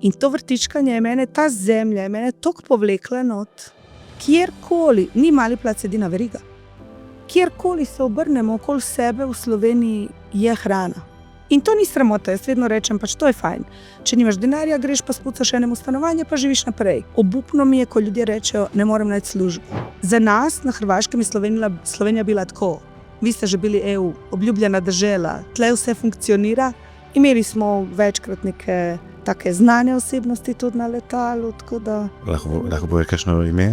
In to vrtičkanje je mene, ta zemlja je mene toliko povlekla not, kjerkoli, ni Mali plac edina veriga, kjerkoli se obrnemo okoli sebe v Sloveniji je hrana. In to ni sramota, jaz vedno rečem, pač to je fajn. Če nimaš denarja, greš pa spucaš enemu stanovanje, pa živiš naprej. Obupno mi je, ko ljudje rečejo, ne morem najti službo. Za nas na Hrvaškem je Slovenija bila tako. Vi ste že bili EU, obljubljena dežela, tle vse funkcionira. Imeli smo večkrat neke take znane osebnosti tudi na letalu, tako da... Lahko boje kakšno ime?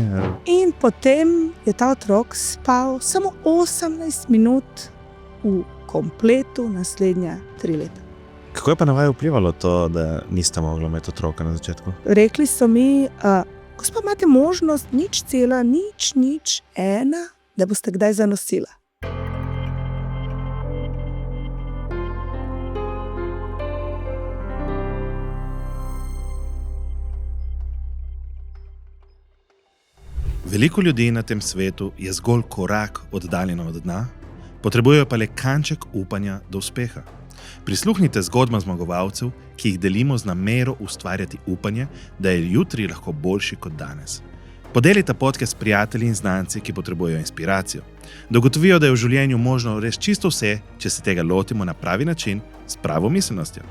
In potem je ta otrok spal samo 18 minut v kompletu naslednja 3 leta. Kako je pa na vaju vplivalo to, da niste mogli imeti otroka na začetku? Rekli so mi, gospa, imate možnost 0,001, da boste kdaj zanosila. Veliko ljudi na tem svetu je zgolj korak oddaljeno od dna, potrebujejo pa le kanček upanja do uspeha. Prisluhnite zgodbam zmagovalcev, ki jih delimo z namero ustvarjati upanje, da je jutri lahko boljši kot danes. Podelite podcast s prijatelji in znanci, ki potrebujejo inspiracijo. Da ugotovijo, da je v življenju možno res čisto vse, če se tega lotimo na pravi način, s pravo miselnostjo.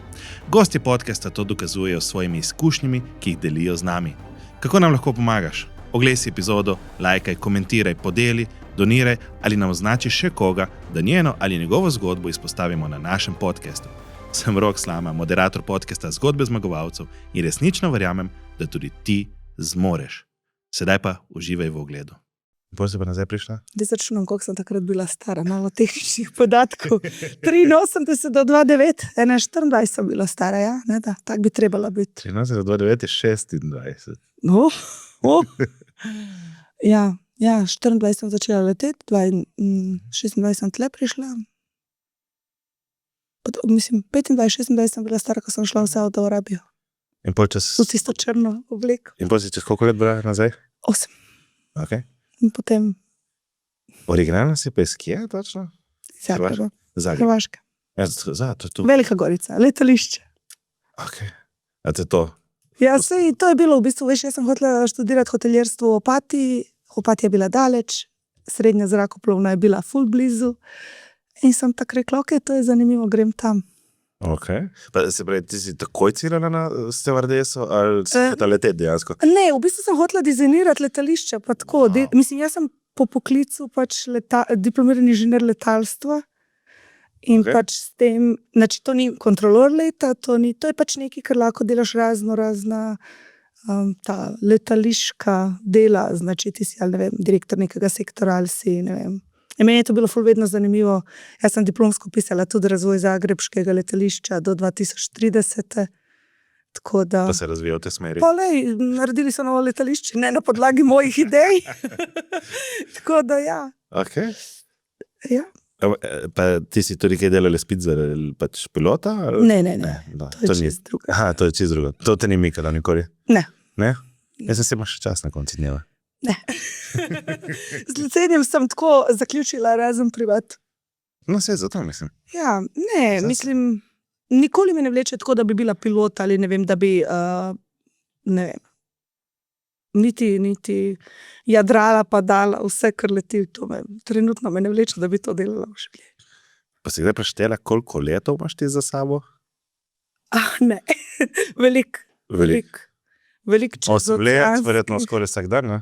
Gostje podcasta to dokazujejo s svojimi izkušnjami, ki jih delijo z nami. Kako nam lahko pomagaš? Oglej si epizodo, lajkaj, komentiraj, podeli, doniraj ali nam označi še koga, da njeno ali njegovo zgodbo izpostavimo na našem podcastu. Sem Rok Slama, moderator podcasta Zgodbe zmagovalcev in resnično verjamem, da tudi ti zmoreš. Sedaj pa uživaj v ogledu. Potem si pa nazaj prišla? Da začunom, koliko sem takrat bila stara, malo tehničnih podatkov. 83 do 29, 24 sem bila stara, ja? Ne, da, tak bi trebala biti. 13 do 29 je 26. Ja, 24 sem začela leteti, 26 sem tle prišla. Mislim, 25-26 sem bila stara, ko sem šla v Saudo Arabijo. In pol čas... V tisto črno obleko. In pol si čez koliko let bila nazaj? 8. Ok. In potem... Originalno si pa iz kje, točno? Zagreba. Zagreb. Hrvaška. Ja, to je tu. Velika Gorica, letališče. Ok. A to je to? Ja, sej, to je bilo v bistvu, veš, jaz sem hotela študirati hoteljerstvo v Opatiji. Opatija je bila daleč, srednja zrakoplovna je bila ful blizu. In sem tako rekla, ok, to je zanimivo, grem tam. Ok. Pa se pravi, ti si takoj ciljala na stevardeso ali si hotela leteti dejansko? Ne, v bistvu sem hotela dizajnirati letališče, pa tako. Mislim, jaz sem po poklicu pač diplomirani inženir letalstva in pač s tem, znači to ni kontrolor leta, to je pač nekaj, kar lahko delaš razna ta letališka dela, znači ti si, ali ne vem, direktor nekega sektora ali si, ne vem. In meni je to bilo ful vedno zanimivo. Jaz sem diplomsko pisala tudi razvoj zagrebškega letališča do 2030. Tako da... Pa se razvija v te smeri. Pa lej, naredili so novo letališče, ne na podlagi mojih idej. Tako da ja. Ok. Ja. Pa ti si tudi kaj delali spet za pač pilota? Ali? Ne. To je čisto drugo. Aha, to je čisto drugo. To te ni mikalo nikoli? Ne. Ne? Jaz sem se imaš čas na konci dneva. Ne. Z licenjem sem tako zaključila razen privat. No, vse zato mislim. Ja, ne, mislim, nikoli me ne vleče tako, da bi bila pilot ali ne vem, da bi, ne vem, niti jadrala pa dala vse, kar leti, trenutno me ne vleče, da bi to delala v življenju. Pa si kdaj preštela, koliko letov imaš ti za sabo? Ne, veliko. Veliko čez 8 let, verjetno skoraj vsak dan, ne?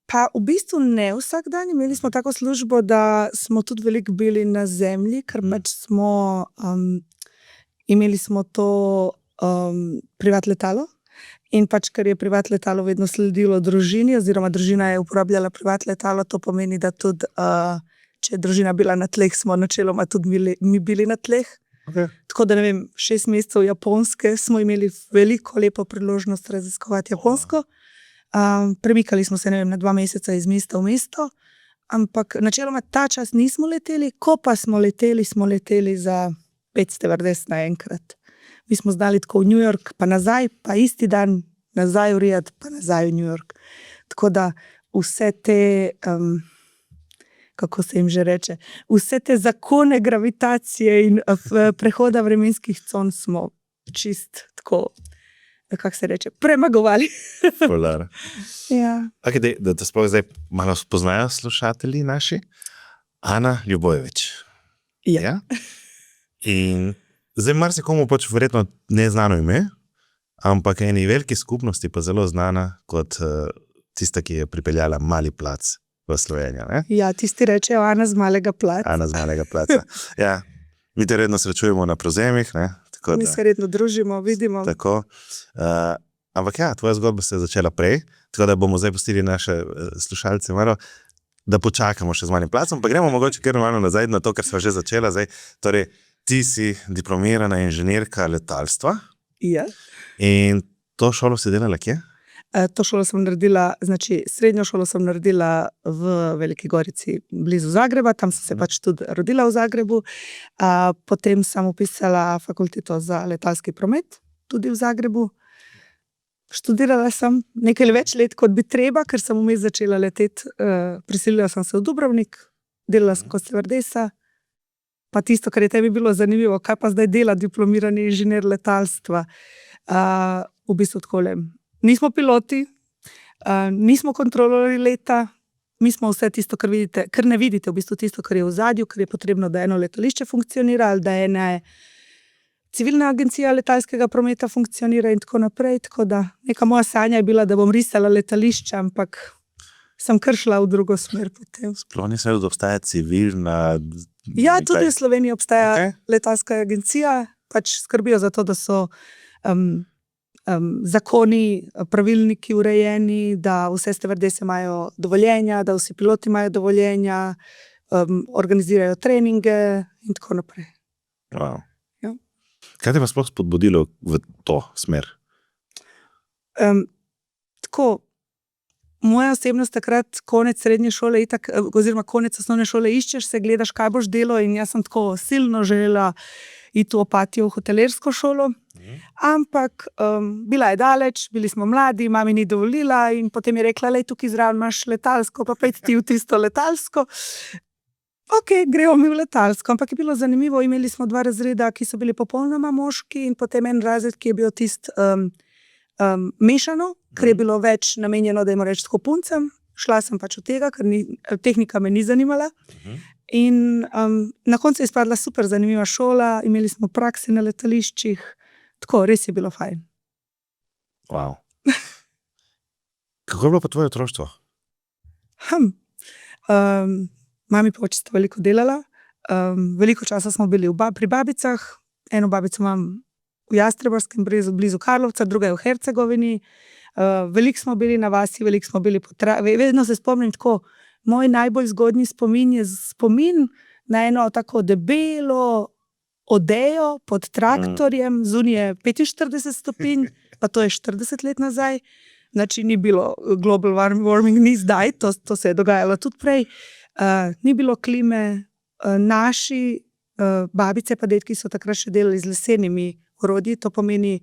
Pa v bistvu ne vsak dan. Imeli smo tako službo, da smo tudi veliko bili na zemlji, ker pač smo imeli smo to privat letalo in pač, ker je privat letalo vedno sledilo družini, oziroma družina je uporabljala privat letalo, to pomeni, da tudi, če je družina bila na tleh, smo načeloma tudi mi bili na tleh. Okay. Tako da, ne vem, 6 mesecev Japonske smo imeli veliko lepo priložnost raziskovati Japonsko. Premikali smo se, ne vem, na 2 meseca iz mesta v mesto, ampak načeloma ta čas nismo leteli, ko pa smo leteli za 540 naenkrat. Mi smo znali tako v New York, pa nazaj, pa isti dan nazaj v Rijad, pa nazaj v New York. Tako da vse te... kako se jim že reče, vse te zakone gravitacije in prehoda vremenskih con smo čist tako, kako se reče, premagovali. Polar. Ja. Okay, da te sploh zdaj malo spoznajo slušatelji naši. Ana Ljubojević. Ja. In zdaj marsikomu pač verjetno neznano ime, ampak eni veliki skupnosti pa zelo znana kot tista, ki je pripeljala Mali plac v Slovenijo. Ne? Ja, tisti rečejo Ana z Malega placa. Ana z Malega placa. Ja, mi te redno srečujemo na prozemih. Ne? Tako, Mi se redno družimo, vidimo. Tako. Ampak ja, tvoja zgodba se je začela prej, tako da bomo zdaj pustili naše slušalce malo, da počakamo še z Malim placom, pa gremo mogoče kar malo nazaj na to, kar sva že začela. Zdaj, torej, ti si diplomirana inženirka letalstva. Ja. In to šolo si delala kje? To šolo sem naredila, znači srednjo šolo sem naredila v Veliki Gorici, blizu Zagreba, tam sem se pač tudi rodila v Zagrebu. Potem sem upisala fakulteto za letalski promet, tudi v Zagrebu. Študirala sem nekaj več let, kot bi treba, ker sem vmes začela leteti. Priselila sem se v Dubrovnik, delala sem kot stevardesa. Pa tisto, kar je tebi bilo zanimivo, kaj pa zdaj dela diplomirani inženir letalstva. V bistvu takole. Nismo piloti, nismo kontrolorji leta, mi smo vse tisto, kar vidite, kar ne vidite, v bistvu tisto, kar je v ozadju, ker je potrebno, da eno letališče funkcionira, ali da ena civilna agencija letalskega prometa funkcionira in tako naprej. Tako da neka moja sanja je bila, da bom risala letališče, ampak sem kar šla v drugo smer potem. Sploh nisem vedel, da obstaja civilna... Ja, tudi v Sloveniji obstaja letalska agencija, pač skrbijo za to, da so zakoni, pravilniki urejeni, da vse stevardese imajo dovoljenja, da vsi piloti imajo dovoljenja, organizirajo treninge in tako naprej. Wow. Ja. Kaj te pa sploh spodbudilo v to smer? Tako, moja osebnost takrat, konec srednje šole, oziroma konec osnovne šole, iščeš se, gledaš, kaj boš delo, in jaz sem tako silno želela iti v Opatijo v hotelersko šolo, ampak bila je daleč, bili smo mladi, mami ni dovolila in potem je rekla, lej, tukaj zraven imaš letalsko, pa pojdi ti v tisto letalsko. Ok, gremo mi v letalsko, ampak je bilo zanimivo, imeli smo 2 razreda, ki so bili popolnoma moški in potem en razred, ki je bil tist mešano, ker je bilo več namenjeno, da jim reči tako puncem. Šla sem pač od tega, ker tehnika me ni zanimala. In na koncu je izpadla super zanimiva šola, imeli smo prakse na letališčih, tako, res je bilo fajn. Wow. Kako je bilo pa tvoje otroštvo? Mami pa oči sta veliko delala, veliko časa smo bili pri babicah, eno babico imam v Jastrebarskem brezu, blizu Karlovca, druga je v Hercegovini, veliko smo bili na vasi, veliko smo bili vedno se spomnim tako, moj najbolj zgodnji spomin je spomin na eno tako debelo odejo pod traktorjem, zunaj je 45 stopinj, pa to je 40 let nazaj, znači ni bilo global warming, ni zdaj, to se je dogajalo tudi prej, ni bilo klime, naši babice pa dedki so takrat še delali z lesenimi orodji, to pomeni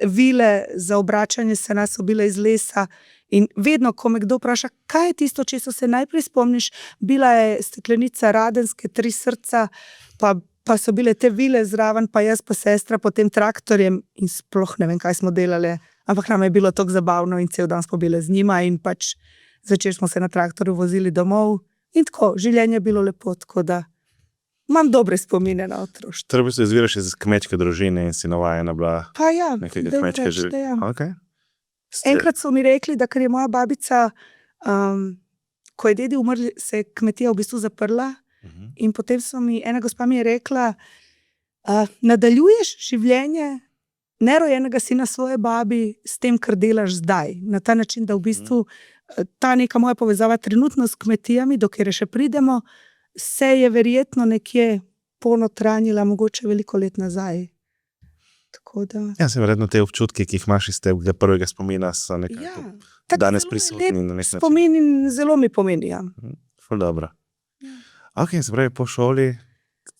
vile za obračanje se nas so bile iz lesa. In vedno, ko me kdo vpraša, kaj je tisto, če se najprej spomniš, bila je steklenica Radenske, 3 srca, pa so bile te vile zraven, pa jaz pa sestra pod tem traktorjem in sploh ne vem, kaj smo delali, ampak nam je bilo tako zabavno in cel dan smo bile z njima in pač začeli smo se na traktorju vozili domov in tako, življenje je bilo lepo, tako da imam dobre spomine na otroštvo. Torej, v bistvu izviraš iz kmečke družine in si navajena bila pa ja, nekega kmečke življenja. Okay. Enkrat so mi rekli, da ker je moja babica, ko je dedi umrl, se je kmetija v bistvu zaprla in potem ena gospa mi je rekla, nadaljuješ življenje nerojenega sina svoje babi s tem, kar delaš zdaj. Na ta način, da v bistvu ta neka moja povezava trenutno s kmetijami, dokler še pridemo, se je verjetno nekje ponotranjila, mogoče veliko let nazaj. Ja, se verjetno te občutki, ki jih imaš iz tega prvega spomina, so nekako danes prisotni na nek način. Spomin in zelo mi pomeni, ja. Ful dobro. Ok, se pravi, po šoli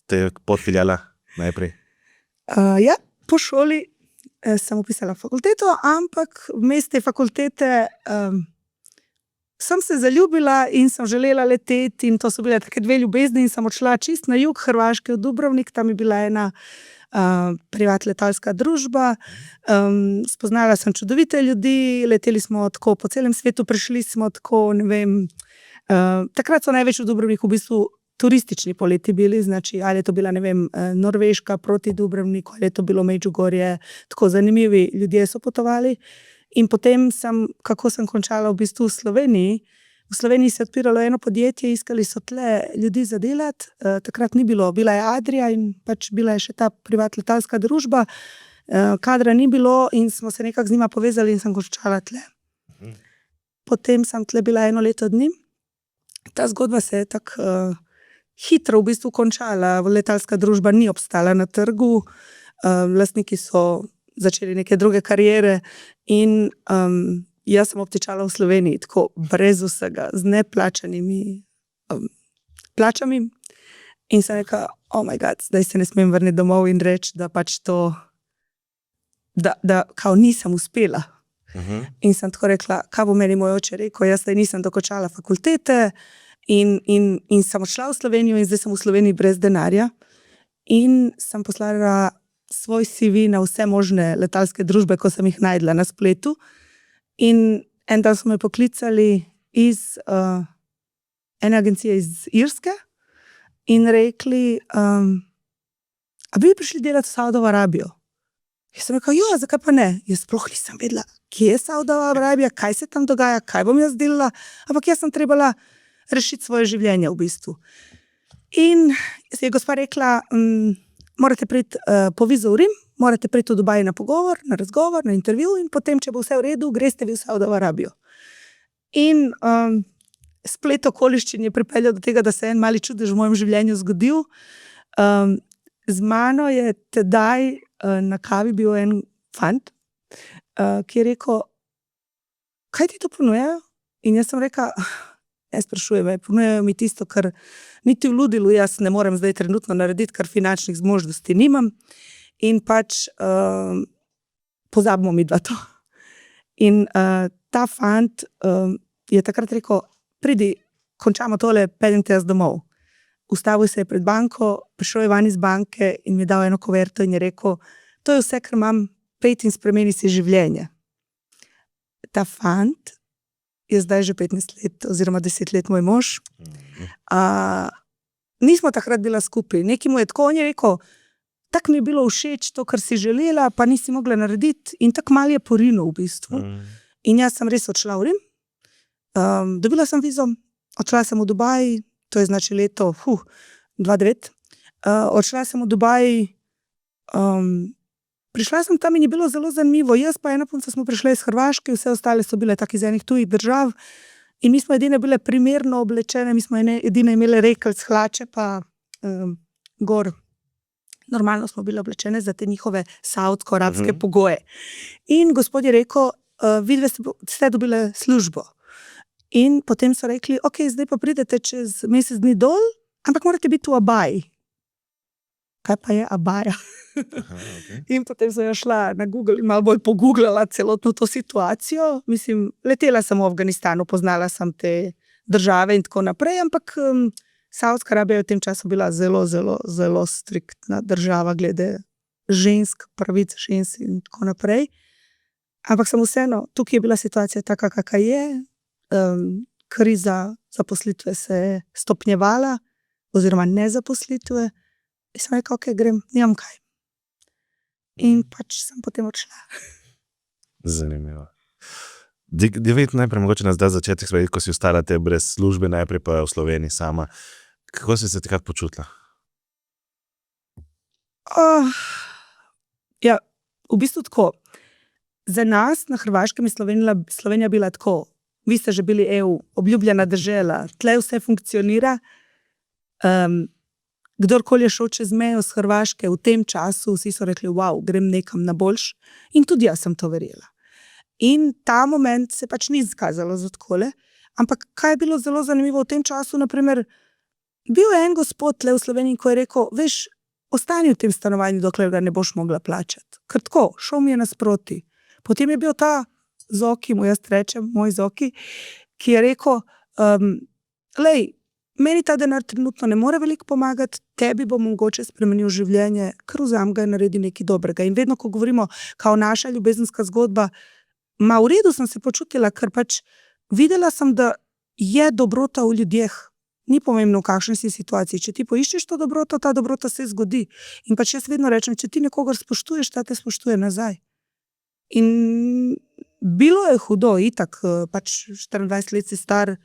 te je pot peljala najprej? Ja, po šoli sem upisala fakulteto, ampak vmes te fakultete sem se zaljubila in sem želela leteti in to so bile take 2 ljubezni in sem odšla čist na jug Hrvaške v Dubrovnik, tam je bila ena privat letalska družba, spoznala sem čudovite ljudi, leteli smo tako po celem svetu, prišli smo tako, ne vem, takrat so največ v Dubrovniku v bistvu turistični poleti bili, znači ali je to bila, ne vem, Norveška proti Dubrovniku, ali je to bilo Medžugorje, tako zanimivi ljudje so potovali. In potem kako sem končala v bistvu v Sloveniji. V Sloveniji se je odpiralo eno podjetje, iskali so tle ljudi za delati, takrat ni bilo, bila je Adria in pač bila je še ta privat letalska družba, kadra ni bilo in smo se nekako z njima povezali in sem končala tle. Potem sem tle bila 1 leto dni. Ta zgodba se je tako hitro v bistvu končala, letalska družba ni obstala na trgu, lastniki so začeli neke druge kariere in jaz sem obtičala v Sloveniji, tako brez vsega, z neplačanimi plačami in sem rekla, oh my god, zdaj se ne smem vrniti domov in reči, da pač to, da kao nisem uspela. In sem tako rekla, kaj bo meni moj oče rekel, jaz zdaj nisem dokončala fakultete in sem odšla v Slovenijo in zdaj sem v Sloveniji brez denarja in sem poslala svoj CV na vse možne letalske družbe, ko sem jih najdla na spletu. In en dan so me poklicali iz ene agencije iz Irske in rekli, a bi prišli delati v Saudovo Arabijo? Jaz sem rekla, jo, zakaj pa ne? Jaz sploh nisem vedela, kje je Saudova Arabija, kaj se tam dogaja, kaj bom jaz delala, ampak jaz sem trebala rešiti svoje življenje v bistvu. In je gospa rekla, morate priti po vizo v Rim, morate priti v Dubaj na pogovor, na razgovor, na intervju in potem, če bo vse v redu, greste vi v Saudovo Arabijo. In splet okoliščin je pripeljal do tega, da se en mali čudež v mojem življenju zgodil. Z mano je tedaj na kavi bil en fant, ki je rekel, kaj ti to ponujajo? In jaz sem rekla, ne sprašujem me, ponujajo mi tisto, kar niti v ludilu jaz ne morem zdaj trenutno narediti, ker finančnih zmožnosti nimam. In pač pozabimo mi dva to. In ta fant je takrat rekel, pridi, končamo tole, pedim te jaz domov. Ustavil se je pred banko, prišel je van iz banke in mi dal eno kuverto in je rekel, to je vse, kar imam, pejti in spremeni si življenje. Ta fant je zdaj že 15 let oziroma 10 let moj mož. Nismo takrat bila skupaj, nekaj mu je tako, on je rekel, tako mi je bilo všeč to, kar si želela, pa nisi mogla narediti in tako malo je porinil v bistvu. In jaz sem res odšla v Rim, dobila sem vizo, odšla sem v Dubaj, to je znači leto 2009, odšla sem v Dubaj, prišla sem tam in je bilo zelo zanimivo, jaz pa ena punca smo prišli iz Hrvaške, vse ostale so bile tak iz enih tujih držav in mi smo edine bile primerno oblečene, mi smo edine imele rekelc, hlače pa gor. Normalno smo bile oblečene za te njihove saudsko-arabske pogoje. In gospod je rekel, vidve ste dobile službo. In potem so rekli, ok, zdaj pa pridete čez mesec dni dol, ampak morate biti v abaji. Kaj pa je abaja? In potem sem šla na Google in malo bolj pogooglala celotno to situacijo. Mislim, letela sem v Afganistanu, poznala sem te države in tako naprej, ampak Saudska Arabija je v tem času bila zelo, zelo, zelo striktna država glede žensk, pravic žensk in tako naprej. Ampak sem vseeno, tukaj je bila situacija taka, kakva je, kriza zaposlitve se je stopnjevala oziroma nezaposlitve in sem rekla, ok, grem, nimam kaj. In pač sem potem odšla. Zanimivo. Divit, najprej mogoče nas da začetek, ko si ostala te brez službe, najprej pa v Sloveniji sama. Kako si se takrat počutila? Ja, v bistvu tako. Za nas na Hrvaškem je Slovenija bila tako. Vi ste že bili EU, obljubljena dežela, tle vse funkcionira. Kdorkoli je šel čez mejo z Hrvaške v tem času, vsi so rekli, wow, grem nekam na boljš. In tudi jaz sem to verjela. In ta moment se pač ni izkazalo za takole. Ampak kaj je bilo zelo zanimivo v tem času, naprimer, bil je en gospod tle v Sloveniji, ko je rekel, veš, ostani v tem stanovanju, dokler ga ne boš mogla plačati. Ker tako, šel mi je nasproti. Potem je bil ta Zoki, mu jaz rečem, moj Zoki, ki je rekel, lej, meni ta denar trenutno ne more veliko pomagati, tebi bo mogoče spremenil življenje, ker vzam ga in naredi nekaj dobrega. In vedno, ko govorimo, kao naša ljubezenska zgodba, v redu sem se počutila, ker pač videla sem, da je dobrota v ljudeh. Ni pomembno, v kakšni si situaciji. Če ti poiščeš to dobroto, ta dobrota se zgodi. In pač jaz vedno rečem, če ti nekogar spoštuješ, ta te spoštuje nazaj. In bilo je hudo, itak, pač 24 let si star,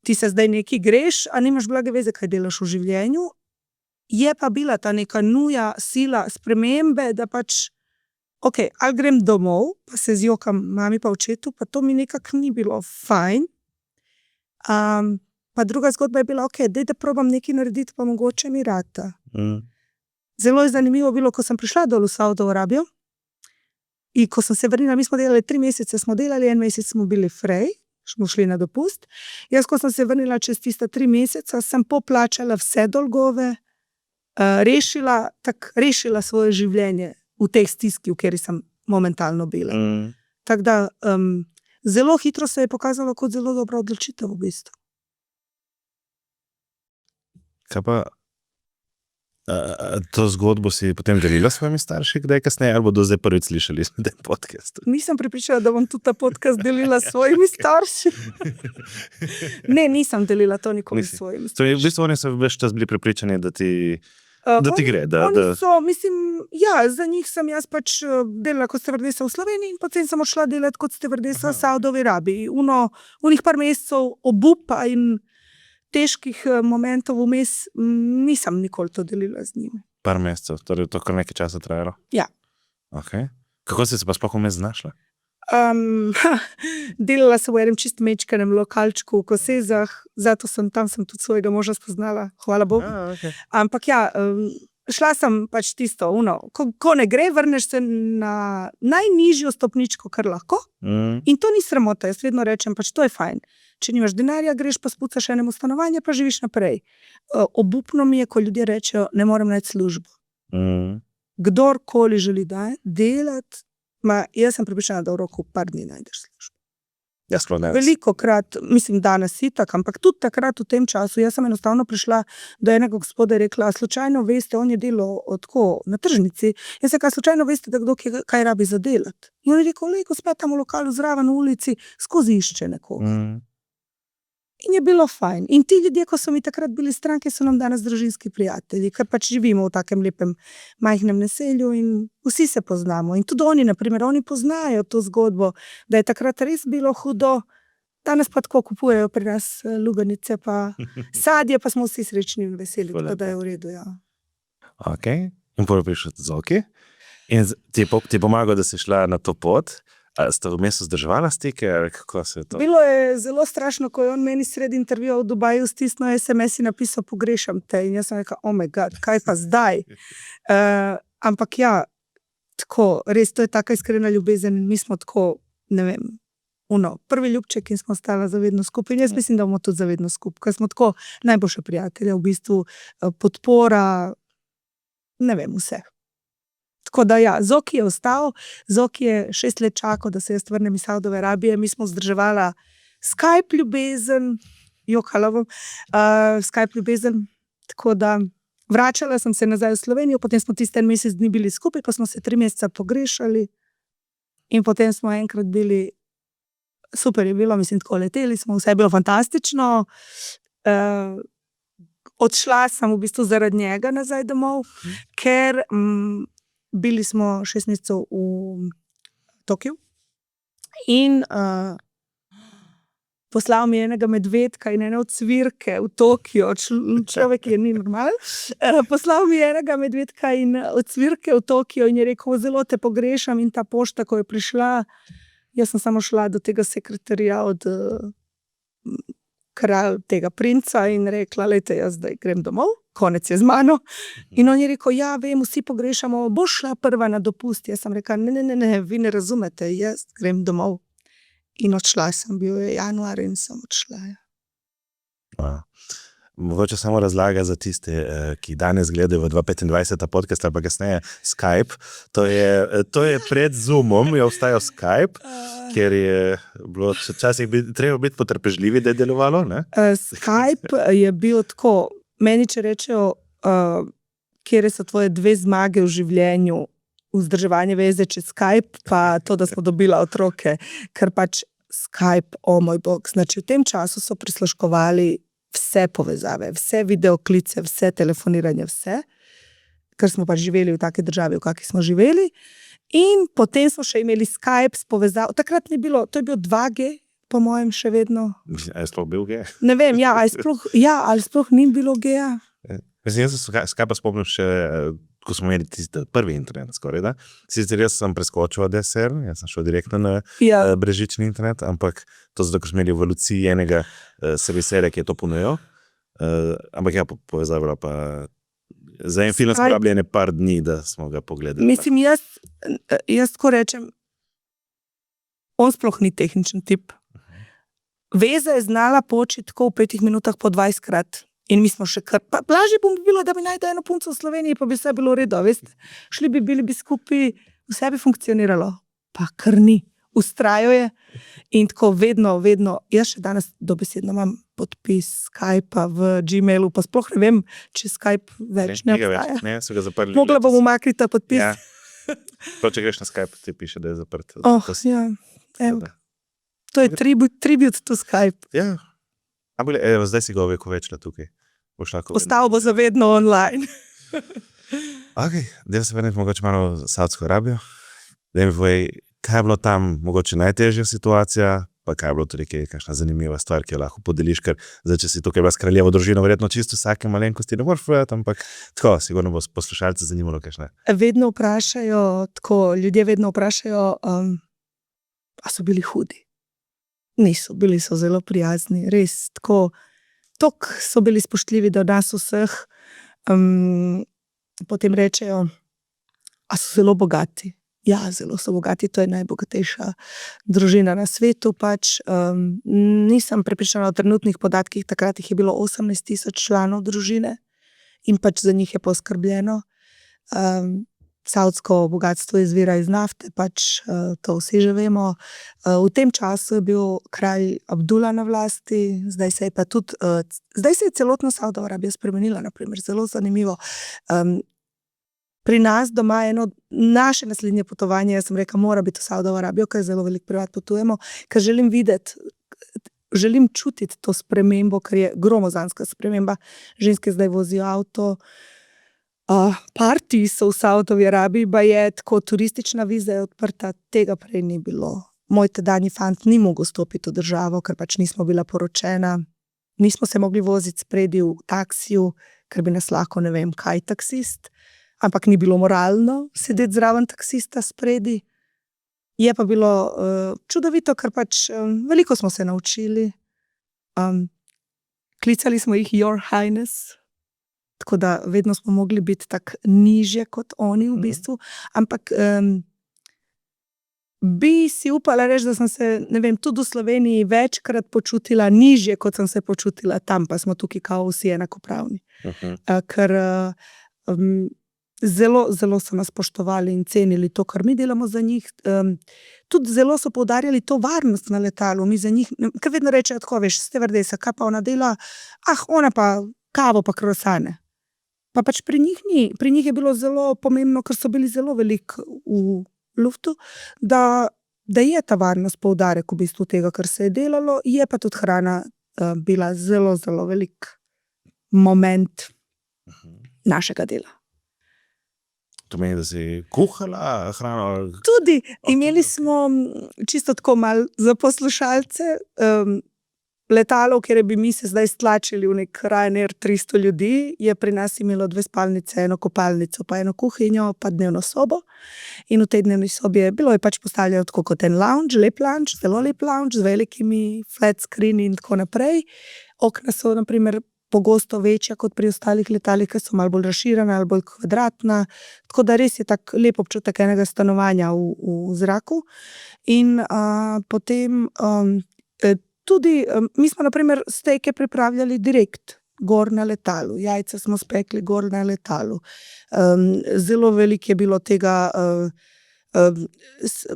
ti se zdaj nekaj greš, a nimaš blage veze, kaj delaš v življenju. Je pa bila ta neka nuja, sila, spremembe, da pač, ali grem domov, pa se zjokam mami pa očetu, pa to mi nekako ni bilo fajn. Pa druga zgodba je bila, daj da probam nekaj narediti, pa mogoče mi rata. Zelo je zanimivo bilo, ko sem prišla dol v Saudovo Arabijo in ko sem se vrnila, mi smo delali 3 mesece, smo delali, 1 mesec smo bili fraj, smo šli na dopust. Jaz, ko sem se vrnila čez tista 3 meseca, sem poplačala vse dolgove, rešila svoje življenje v tej stiski, v kateri sem momentalno bila. Tako da, zelo hitro se je pokazalo kot zelo dobra odločitev v bistvu. Kaj pa, to zgodbo si potem delila s svojimi starši, kdaj kasneje, ali bodo zdaj prvič slišali na tem podcastu? Nisem pripričala, da bom tudi ta podcast delila s svojimi starši. Ne, nisem delila to nikoli s svojimi starši. V bistvu oni so ves čas bili pripričani, da ti gre. Oni so, mislim, za njih sem jaz pač delala kot stevardesa v Sloveniji in potem sem odšla delati kot stevardesa v Saudovi Arabiji. Unih par mesecev obupa in težkih momentov vmes nisem nikoli to delila z njimi. Par mesecev, torej to kar nekaj časa trajalo? Ja. Kako si se pa sploh vmes znašla? Delala sem v enem čist mečkanem lokalčku v Kosezah, zato tam sem tudi svojega moža spoznala, hvala Bogu. Ampak šla sem pač tisto, ko ne gre, vrneš se na najnižjo stopničko, kar lahko. In to ni sramota, jaz vedno rečem, pač to je fajn. Če nimaš denarja, greš pa spucaš enemu stanovanje, pa živiš naprej. Obupno mi je, ko ljudje rečejo, ne morem najti službo. Kdorkoli želi delati, jaz sem pripričana, da v roku par dni najdeš službo. Velikokrat, mislim, danes itak, ampak tudi takrat v tem času, jaz sem enostavno prišla do enega gospoda in rekla, slučajno veste, on je delal na tržnici, jaz sem slučajno veste, da kdo kaj rabi za delati. In on je rekel, gospa tam v lokalu zraven v ulici, skozi išče nekoga. In je bilo fajn. In ti ljudje, ko so mi takrat bili stranke, so nam danes družinski prijatelji, ker pač živimo v takem lepem majhnem naselju in vsi se poznamo. In tudi oni, naprimer, oni poznajo to zgodbo, da je takrat res bilo hudo, danes pa tako kupujejo pri nas lubenice, pa sadje, pa smo vsi srečni in veseli, tako da je v redu, ja. In prvo prišel Zoki in ti je pomagal, da si šla na to pot. A ste vmes vzdrževala stike, ali kako se je to? Bilo je zelo strašno, ko je on meni sredi intervjuja v Dubaju stisnil SMS in napisal, pogrešam te. In jaz sem rekla, oh my god, kaj pa zdaj? Ampak tako, res, to je taka iskrena ljubezen in mi smo tako, ne vem, prvi ljubček in smo stala zavedno skupaj. In jaz mislim, da bomo tudi zavedno skupaj, ker smo tako najboljše prijatelje, v bistvu podpora, ne vem, vse. Tako da Zoki je ostal, Zoki je 6 let čakal, da se jaz vrnem iz Saudove Arabije, mi smo vzdrževala Skype ljubezen, Skype ljubezen, tako da vračala sem se nazaj v Slovenijo, potem smo tiste 1 mesec dni bili skupaj, pa smo se 3 meseca pogrešali in potem smo enkrat bili, super je bilo, mislim, tako leteli smo, vse je bilo fantastično. Odšla sem v bistvu zaradi njega nazaj domov, ker bili smo 6 mesecev v Tokiju in poslal mi enega medvedka in ene ocvirke v Tokiju, človek je ni normalen, poslal mi enega medvedka in ocvirke v Tokiju in je rekel, zelo te pogrešam in ta pošta, ko je prišla, jaz sem samo šla do tega sekretarja od tega princa in rekla, lejte, jaz zdaj grem domov, konec je z mano. In on je rekel, vem, vsi pogrešamo, boš šla prva na dopust. Jaz sem rekla, ne, vi ne razumete, jaz grem domov. In odšla sem, bil je januar in sem odšla. mogoče samo razlaga za tiste, ki danes gledajo v 2025 ta podcast ali pa kasneje Skype. To je pred Zoomom, je obstajal Skype, ker je bilo včasih treba biti potrpežljivi, da je delovalo, ne? Skype je bil tako, meni če rečejo, kjer so tvoje 2 zmage v življenju, vzdrževanje veze čez Skype, pa to, da smo dobila otroke, ker pač Skype, moj bog, znači v tem času so prisluškovali vse povezave, vse videoklice, vse telefoniranje, vse, ker smo pač živeli v taki državi, v kakšni smo živeli, in potem smo še imeli Skype s povezavo, takrat ni bilo, to je bil 2G, po mojem še vedno. Je sploh bil G? Ne vem, ali sploh ni bilo G-ja. Mislim, jaz se Skype spomnim še, ko smo imeli tisti prvi internet skoraj, da? Sicer jaz sem preskočil DSL, jaz sem šel direktno na brezžični internet, ampak to zato, ker smo imeli v evoluciji enega serviserja, ki je to ponujal. Ampak ja, povezava pa za en film smo rabili par dni, da smo ga pogledali. Mislim, jaz tako rečem, on sploh ni tehničen tip. Veza je znala početi tako v 5 minutah po 20krat. In mi smo še kar, pa lažje bi bilo, da bi našla eno punco v Sloveniji, pa bi vse bilo v redu, veste. Šli bi, bili bi skupaj, vse bi funkcioniralo. Pa kar ni. Ustrajo je. In tako vedno, jaz še danes dobesedno imam podpis Skypa v Gmailu, pa sploh ne vem, če Skype več ne obstaja. Ne, so ga zaprli. Mogla bom umakniti ta podpis. Ja. To, če greš na Skype, ti piše, da je zaprt. Ja. Evo. To je tribute to Skype. Ja. Evo, zdaj si ga veliko večla tukaj. Postal bo zavedno online. Ok, da se vrniti mogoče malo v Saudsko Arabijo. Da mi povej, kaj je bilo tam mogoče najtežja situacija, pa kaj je bilo tudi kakšna zanimiva stvar, ki jo lahko podeliš, ker zdaj, če si tukaj bila s kraljevo družino, verjetno čisto vsake malenkosti ne moreš povedati, ampak tako, sigurno bo poslušalce zanimalo kakšne. Vedno vprašajo, ljudje vedno vprašajo, a so bili hudi. Niso, bili so zelo prijazni, res, tako so bili spoštljivi do nas vseh. Potem rečejo, a so zelo bogati. Ja, zelo so bogati, to je najbogatejša družina na svetu, pač. Nisem prepričana o trenutnih podatkih, takrat jih je bilo 18,000 članov družine in pač za njih je poskrbljeno. Saudsko bogatstvo izvira iz nafte, pač to vsi že vemo. V tem času je bil kralj Abdullah na vlasti, zdaj se je celotna Saudova Arabija spremenila, naprimer, zelo zanimivo. Pri nas doma je naše naslednje potovanje, jaz sem rekla, mora biti v Saudovo Arabijo, ker zelo veliko privat potujemo, ker želim videti, želim čutiti to spremembo, ker je gromozanska sprememba. Ženske zdaj vozijo avto, parti so v Saudovi Arabiji, pa je tako turistična viza je odprta, tega prej ni bilo. Moj tedanji fant ni mogel stopiti v državo, ker pač nismo bila poročena. Nismo se mogli voziti spredi v taksiju, ker bi nas lahko, ne vem kaj, taksist, ampak ni bilo moralno sedeti zraven taksista spredi. Je pa bilo čudovito, ker pač veliko smo se naučili. Klicali smo jih Your Highness, tako da vedno smo mogli biti tak nižje kot oni v bistvu, ampak bi si upala reči, da sem se, ne vem, tudi v Sloveniji večkrat počutila nižje, kot sem se počutila tam, pa smo tukaj kao vsi enakopravni. Ker zelo so nas spoštovali in cenili to, kar mi delamo za njih. Tudi zelo so poudarjali to varnost na letalu, mi za njih, ker vedno rečejo tako, veš, stevardesa, kaj pa ona dela, ona pa kavo pa krosane. Pa pač pri njih ni, pri njih je bilo zelo pomembno, ker so bili zelo veliko v luftu, da je ta varnost poudarek v bistvu tega, kar se je delalo, je pa tudi hrana bila zelo velik moment našega dela. To meni, da si kuhala hrano? Tudi, imeli smo čisto tako malo za poslušalce, letalo, kjer bi mi se zdaj stlačili v nek Ryanair 300 ljudi, je pri nas imelo 2 spalnice, eno kopalnico, pa eno kuhinjo, pa dnevno sobo. In v tej dnevni sobi je pač postavljeno tako kot en lounge, lep lounge, zelo lep lounge, z velikimi flat screeni in tako naprej. Okna so, naprimer, pogosto večja kot pri ostalih letalih, ker so malo bolj razširjena ali bolj kvadratna. Tako da res je tak lep občutek enega stanovanja v zraku. In potem tudi, mi smo naprimer stejke pripravljali direkt. gor na letalu, jajca smo spekli gor na letalu. Zelo veliko je bilo tega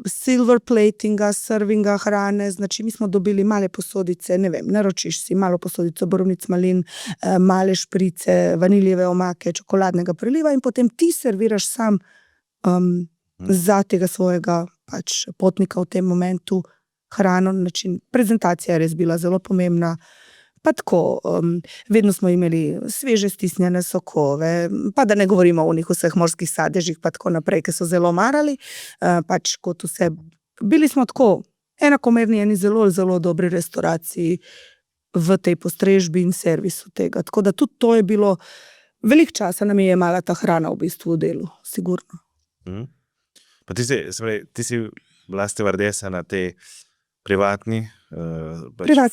silver platinga, servinga hrane, znači mi smo dobili male posodice, ne vem, naročiš si malo posodico borovnic malin, male šprice, vaniljeve omake, čokoladnega preliva in potem ti serviraš sam za tega svojega pač potnika v tem momentu hrano, način. Prezentacija je res bila zelo pomembna. Pa tako, vedno smo imeli sveže stisnjene sokove, pa da ne govorimo o njih vseh morskih sadežih, pa tako naprej, ki so zelo marali, pač kot vse. Bili smo tako enakomerni, eni zelo, zelo dobri restauraciji v tej postrežbi in servisu tega. Tako da tudi to je bilo, veliko časa nam je jemala ta hrana v bistvu v delu, sigurno. Pa ti si bila stevardesa na tej privatni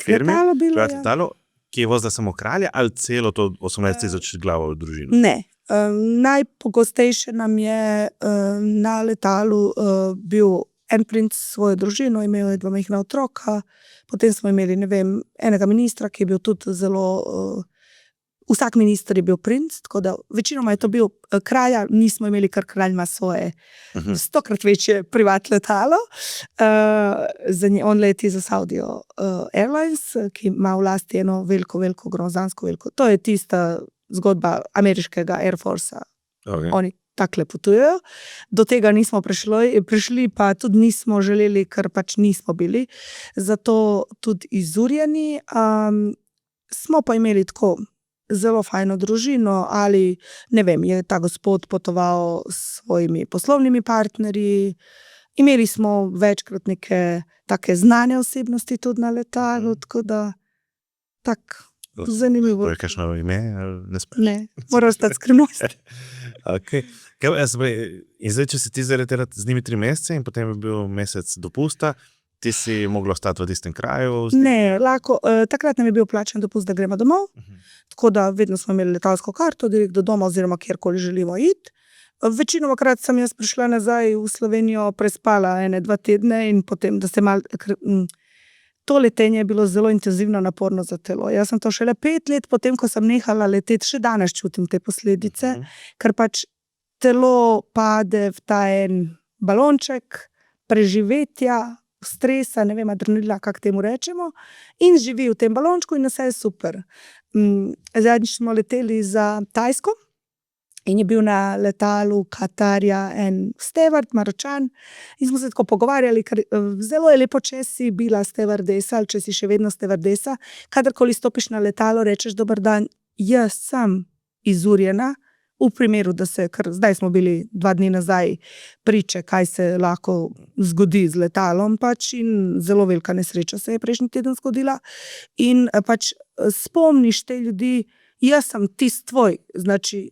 firmi, letalo bilo, privatno letalo, ki je vozila samo kralja ali celo to 18.000 glavo družino? Ne. Najpogostejše nam je na letalu bil en princ s svojo družino, imel je 2 majhna otroka, potem smo imeli, ne vem, enega ministra, ki je bil tudi zelo... Vsak minister je bil princ, tako da večinoma je to bil kralja, nismo imeli, ker kralj ima svoje 100-krat večje privat letalo. On leti za Saudio Airlines, ki ima v lasti eno veliko, grozansko veliko. To je tista zgodba ameriškega Air Forcea. Okay. Oni takle potujejo. Do tega nismo prišli, pa tudi nismo želeli, ker pač nismo bili. Zato tudi izurjeni. Smo pa imeli tako zelo fajno družino, ali ne vem, je ta gospod potoval s svojimi poslovnimi partnerji, imeli smo večkrat neke take znane osebnosti tudi na letalu, tako da zanimivo. Je kakšno ime? Ne, mora ostati skrivnost. Okay. In zdaj, če si ti zaletela z njimi 3 mesece in potem je bil mesec dopusta, ti si mogla ostati v tistem kraju? Ne, lahko, takrat nam je bil plačen dopust, da gremo domov, tako da vedno smo imeli letalsko karto, direkt do doma oziroma kjerkoli želimo iti. Večinoma krat sem jaz prišla nazaj v Slovenijo, prespala 1-2 tedne in potem, da se to letenje je bilo zelo intenzivno, naporno za telo. Jaz sem to šele 5 let potem, ko sem nehala leteti, še danes čutim te posledice, ker pač telo pade v ta en balonček preživetja, stresa, ne vem, adrenalina, kako temu rečemo, in živi v tem balončku in vse je super. Zadnjič smo leteli za Tajsko in je bil na letalu Katarja en stevard, Maročan, in smo se tako pogovarjali, ker zelo je lepo, če si bila stevardesa ali če si še vedno stevardesa, kadarkoli stopiš na letalo, rečeš dober dan, jaz sem izurjena, v primeru, da se, ker zdaj smo bili 2 dni nazaj priče, kaj se lahko zgodi z letalom pač in zelo velika nesreča se je prejšnji teden zgodila in pač spomniš te ljudi, jaz sem tist tvoj, znači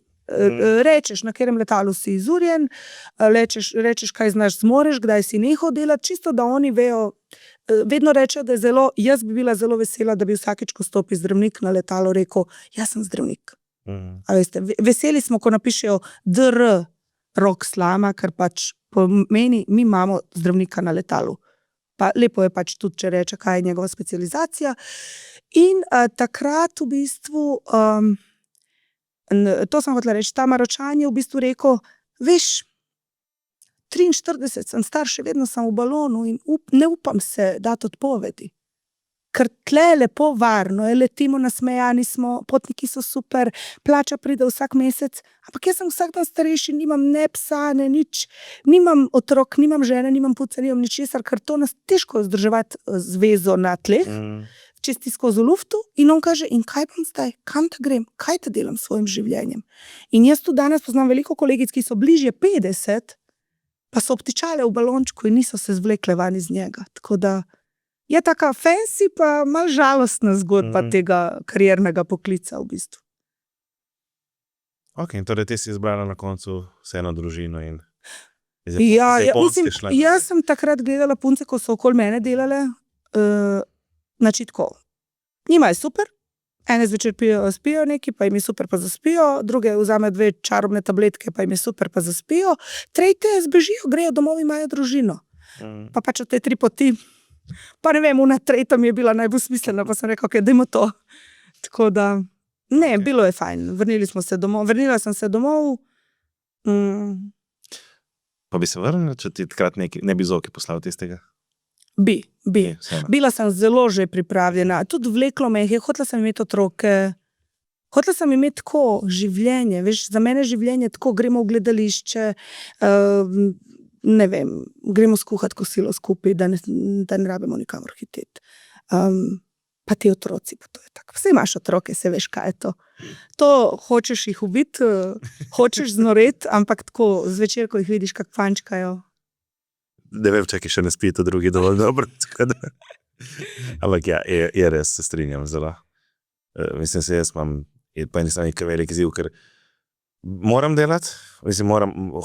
rečeš, na katerem letalu si izurjen, rečeš, kaj znaš zmoreš, kdaj si nehal delati, čisto da oni vejo, vedno rečejo, da je zelo, jaz bi bila zelo vesela, da bi vsakič, ko stopi zdravnik na letalo, rekel, jaz sem zdravnik. A veste, veseli smo, ko napišejo dr. Rok Slama, ker pač pomeni, mi imamo zdravnika na letalu. Pa lepo je pač tudi, če reče, kaj je njegova specializacija. In takrat v bistvu, to sem hotela reči, ta Maročan je v bistvu rekel, veš, 43 sem star, še vedno sem v balonu in ne upam se dati odpovedi. Ker tle je lepo varno, letimo, nasmejani smo, potniki so super, plača pride vsak mesec, ampak jaz sem vsak dan starejši, nimam ne psa, ne nič, nimam otrok, nimam žene, nimam puca, nimam ničesar, ker to nas težko je vzdrževati zvezo na tleh, če si skozi v luftu, in on kaže, in kaj bom zdaj, kam ta grem, kaj ta delam s svojim življenjem. In jaz tu danes poznam veliko kolegic, ki so bližje 50, pa so obtičale v balončku in niso se zvlekle van iz njega, tako da je taka fancy, pa malo žalostna zgodba tega kariernega poklica v bistvu. Ok, in torej ti si izbrala na koncu vseeno družino in jaz sem takrat gledala punce, ko so okoli mene delale, znači tako, njima je super, ene zvečer spijo neki, pa jim je super, pa zaspijo, druge vzamejo 2 čarobne tabletke, pa jim je super, pa zaspijo, tretje zbežijo, grejo domov in imajo družino. Pa pač od te 3 poti, pa ne vem, na 3. mi je bila najbolj smiselna, pa sem rekla, ok, dajmo to. Tako da, Ne, bilo je fajn. Vrnila sem se domov. Pa bi se vrnil, če ti takrat ne bi Zoki poslal tistega? Bi. Vseeno. Bila sem zelo že pripravljena. Tudi vleklo me je, hotela sem imeti otroke. Hotela sem imeti tako življenje. Veš, za mene življenje tako, gremo v gledališče, ne vem, gremo skuhati kosilo skupaj, da ne rabimo nikamor hiteti. Pa ti otroci, pa to je tako. Vse imaš otroke, se veš, kaj je to. To hočeš jih ubiti, hočeš znoreti, ampak tako zvečer, ko jih vidiš, kak fančkajo. Ne vem, če še ne spito drugi dovolj dobro. Ampak ja, je res, se strinjam zelo. Mislim se, jaz imam po eni strani kar velik izziv, ker moram delati,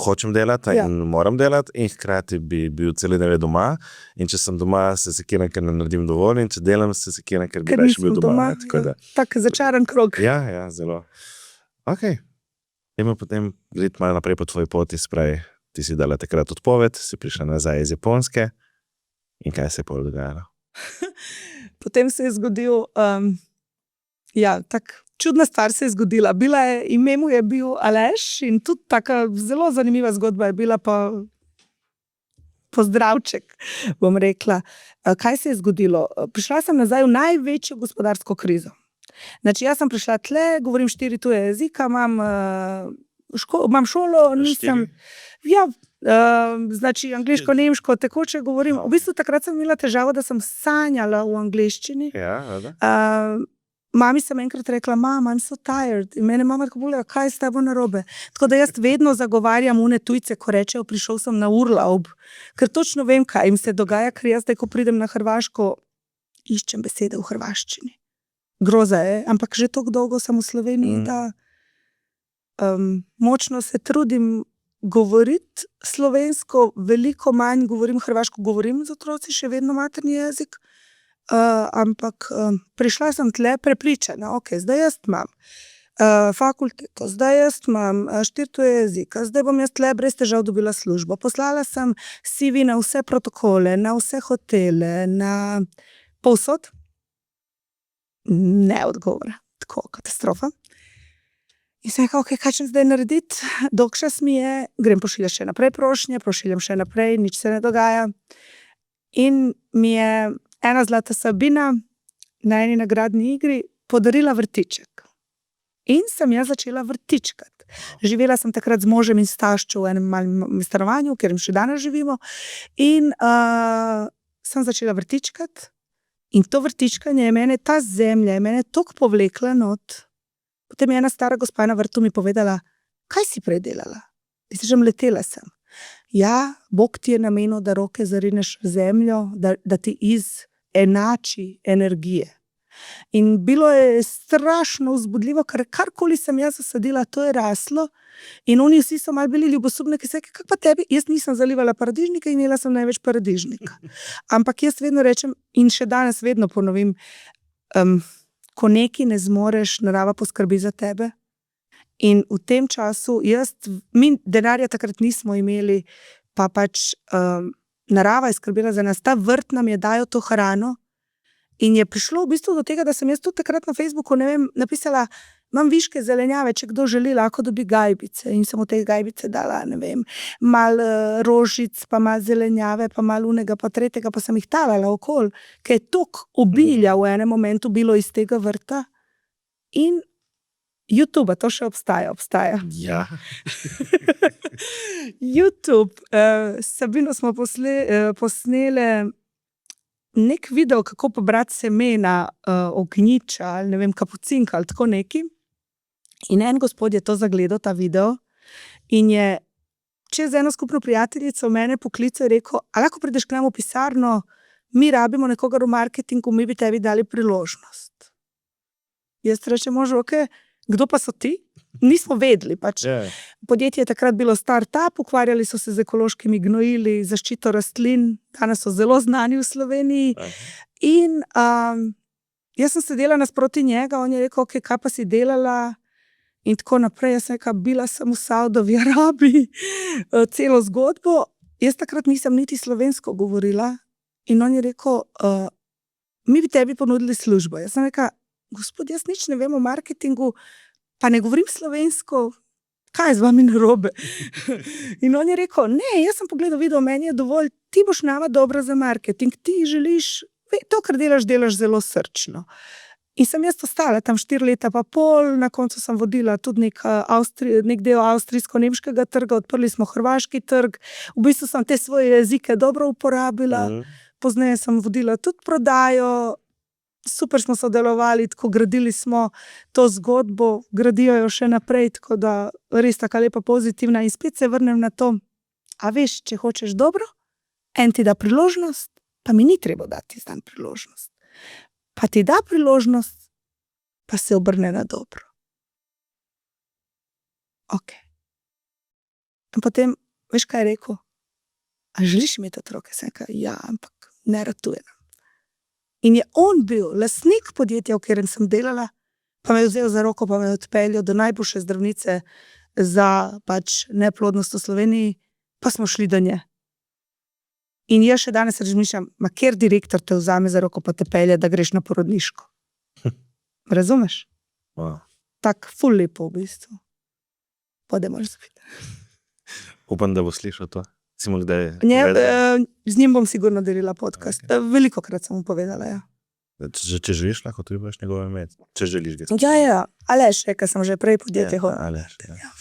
hočem delati in moram delati in hkrati bi bil celi dneve doma in če sem doma, se sekiram, ker ne naredim dovolj in če delam, se sekiram, ker bi raje bil doma. Tak začaran krog. Ja, zelo. Ok. Idemo potem gledati malo naprej po tvoji poti, spravi. Ti si dala takrat odpoved, si prišla nazaj iz Japonske in kaj se je pol dogajalo? Potem se je zgodil, tak čudna stvar se je zgodila. Ime mu je bil Aleš in tudi taka zelo zanimiva zgodba je bila, pa pozdravček, bom rekla. Kaj se je zgodilo? Prišla sem nazaj v največjo gospodarsko krizo. Znači, jaz sem prišla tle, govorim 4 tuje jezika, imam šolo, nisem... Ja, znači angliško, nemško, tekoče govorim. V bistvu takrat sem imela težavo, da sem sanjala v angliščini. Mami sem enkrat rekla, mama, I'm so tired. In mene mama tako bolje, kaj je s tebo narobe? Tako da jaz vedno zagovarjam une tujce, ko rečejo, prišel sem na urlaub. Ker točno vem, kaj jim se dogaja, ker jaz zdaj, ko pridem na Hrvaško, iščem besede v hrvaščini. Groza je, ampak že toliko dolgo sem v Sloveniji, da močno se trudim govoriti slovensko, veliko manj govorim hrvaško, govorim z otroci, še vedno materni jezik, ampak prišla sem tle prepričana, ok, zdaj jaz imam fakulteto, zdaj jaz imam 4 tuje jezika, zdaj bom jaz tle brez težav dobila službo. Poslala sem CV na vse protokole, na vse hotele, na povsod. Ne odgovora, tako katastrofa. In sem rekla, ok, kaj čem zdaj narediti? Dokšas mi je, grem pošiljati še naprej prošnje, pošiljam še naprej, nič se ne dogaja. In mi je ena Zlata Sabina na eni nagradni igri podarila vrtiček. In sem jaz začela vrtičkati. Živela sem takrat z možem in staščo v enem malem stanovanju, kjer še danes živimo. In sem začela vrtičkati. In to vrtičkanje je mene, ta zemlja je mene toliko povlekla not. Potem je ena stara gospa na vrtu mi povedala, kaj si prej delala? Letela sem. Ja, Bog ti je namenil, da roke zarineš v zemljo, da ti izenači energije. In bilo je strašno vzbudljivo, ker karkoli sem jaz zasadila, to je raslo. In oni vsi so malo bili ljubosumni, ki se rekli, kak pa tebi? Jaz nisem zalivala paradižnika in imela sem največ paradižnika. Ampak jaz vedno rečem in še danes vedno ponovim, ko nekaj ne zmoreš, narava poskrbi za tebe. In v tem času mi denarja takrat nismo imeli, pa pač narava je skrbela za nas. Ta vrt nam je dajal to hrano in je prišlo v bistvu do tega, da sem jaz tudi takrat na Facebooku, ne vem, napisala, imam viške zelenjave, če kdo želi, lahko dobi gajbice. In sem v te gajbice dala, ne vem, malo rožic, pa malo zelenjave, pa malo unega, pa tretjega, pa sem jih talala okoli, ker je toliko obilja v enem momentu bilo iz tega vrta. In YouTube, to še obstaja. Ja. YouTube, Sabino smo posnele nek video, kako pobrati semena ognjiča, ali ne vem, kapucinka, ali tako neki. In en gospod je to zagledal, ta video, in je čez eno skupno prijateljico mene poklical in rekel, a lahko prideš k nam v pisarno, mi rabimo nekoga v marketingu, mi bi tebi dali priložnost. Jaz rečem, možu, ok, kdo pa so ti? Nismo vedeli, pač. Podjetje je takrat bilo start-up, ukvarjali so se z ekološkimi gnojili, zaščito rastlin, danes so zelo znani v Sloveniji. In jaz sem sedela nasproti njega, on je rekel, ok, kaj pa si delala? In tako naprej, jaz sem rekla, bila sem v Saudovi Arabiji, celo zgodbo. Jaz takrat nisem niti slovensko govorila in on je rekel, mi bi tebi ponudili službo. Jaz sem rekla, gospod, jaz nič ne vem o marketingu, pa ne govorim slovensko, kaj je z vami narobe? In on je rekel, ne, jaz sem pogledal video, meni je dovolj, ti boš nama dobra za marketing, ti želiš, to, kar delaš zelo srčno. In sem jaz ostala tam 4 leta pa pol, na koncu sem vodila tudi nek del avstrijsko-nemškega trga, odprli smo hrvaški trg, v bistvu sem te svoje jezike dobro uporabila, pozneje sem vodila tudi prodajo, super smo sodelovali, tako gradili smo to zgodbo, gradijo jo še naprej, tako da res taka lepa pozitivna in spet se vrnem na to, a veš, če hočeš dobro, en ti da priložnost, pa mi ni treba dati zdan priložnost. Pa ti da priložnost, pa se obrne na dobro. Ok. In potem, veš, kaj je rekel? A želiš imeti otroke? Sem rekel, ja, ampak ne ratujem. In je on bil lastnik podjetja, v katerem sem delala, pa me je vzel za roko, pa me je odpeljal do najboljše zdravnice za pač neplodnost v Sloveniji, pa smo šli do nje. In jaz še danes razmišljam, ma kjer direktor te vzame za roko, pa te pelje, da greš na porodniško. Razumeš? Wow. Tak ful lepo v bistvu. Pode moraš zapiti. Upam, da bo slišal to. Si mu kdaj z njim bom sigurno delila podcast. Okay. Velikokrat sem mu povedala, ja. Če želiš, lahko tudi boš njegove imeti. Če želiš ga. Ja. Aleš, kaj sem že prej podjetje hodila. Aleš, ja.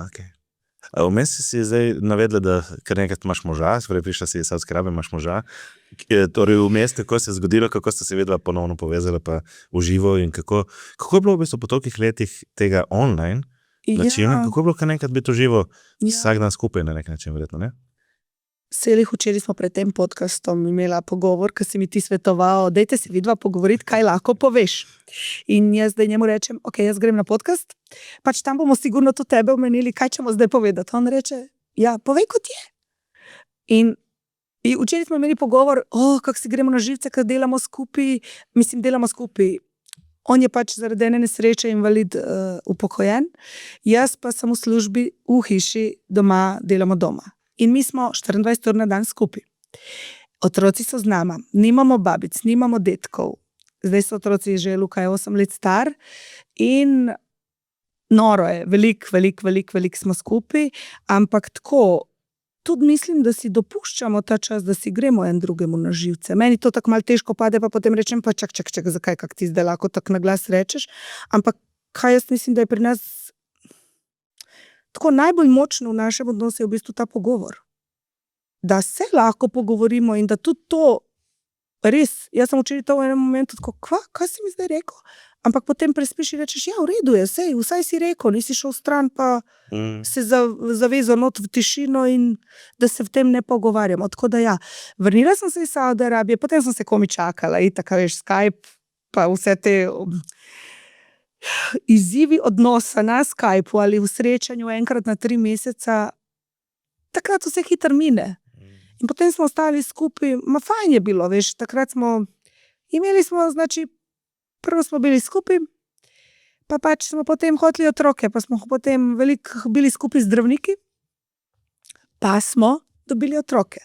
Ok. Vmes si zdaj navedla, da kar nekaj imaš moža, sprej prišla si iz Saudske Arabije, imaš moža. Torej vmes, kako se je zgodilo, kako ste se vedela ponovno povezala pa v živo in kako je bilo v bistvu po tolikih letih tega online načina, kako je bilo kar nekaj biti v živo vsak dan skupaj na nek način, verjetno, ne? Selih včeraj smo pred tem podcastom imela pogovor, ko si mi ti svetoval, dajte se vidva pogovoriti, kaj lahko poveš. In jaz zdaj njemu rečem, ok, jaz grem na podcast, pač tam bomo sigurno to tebe omenili, kaj ćemo zdaj povedati. On reče, ja, povej kot je. In včeraj smo imeli pogovor, kako si gremo na živce, kad delamo skupaj, On je pač zaradi ene nesreče invalid upokojen, jaz pa sem v službi v hiši doma, delamo doma. In mi smo 24 ur na dan skupaj. Otroci so z nama, nimamo babic, nimamo detkov. Zdaj so otroci že, Luka je 8 let star in noro je, velik smo skupaj, ampak tako, tudi mislim, da si dopuščamo ta čas, da si gremo en drugemu na živce. Meni to tako malo težko pade, pa potem rečem, pa čak, zakaj, kak ti zdaj lahko tako na glas rečeš, ampak kaj jaz mislim, da je pri nas tako najbolj močno v našem odnosu je v bistvu ta pogovor. Da se lahko pogovorimo in da tudi to, res, jaz sem včeraj to v enem momentu tako, kaj si mi zdaj rekel? Ampak potem prespiš in rečeš, ja, v redu je, vsaj si rekel, nisi šel stran, pa se zavezal not v tišino in da se v tem ne pogovarjamo. Tako da ja, vrnila sem se iz Saudske Arabije, potem sem se komi čakala, tako veš, Skype, pa vse te izzivi odnosa na Skypeu ali v srečanju enkrat na 3 meseca, takrat vse hitro mine. In potem smo ostali skupaj, fajn je bilo, veš, takrat imeli smo, znači, prvo smo bili skupaj, pa pač smo potem hoteli otroke, pa smo potem veliko bili skupaj zdravniki, pa smo dobili otroke.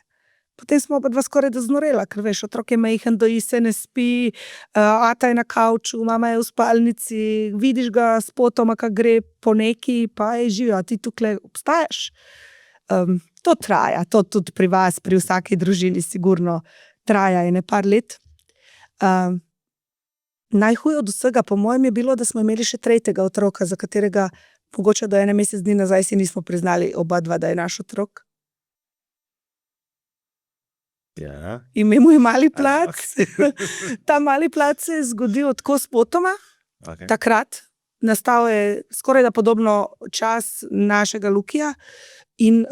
Potem smo pa dva skoraj da znorela, ker veš, otrok je majhen, doji se, ne spi, ata je na kavču, mama je v spalnici, vidiš ga s potoma, kak gre po neki, pa je živijo, a ti tukaj obstajaš. To traja, to tudi pri vas, pri vsaki družini sigurno traja ene par let. Najhuje od vsega, po mojem, je bilo, da smo imeli še tretjega otroka, za katerega mogoče do 1 mesec dni nazaj si nismo priznali oba dva, da je naš otrok. Ja. Ime mu je Mali plac. Ta Mali plac se je zgodil tako spotoma, takrat. Nastal je skoraj da podobno čas našega Lukija in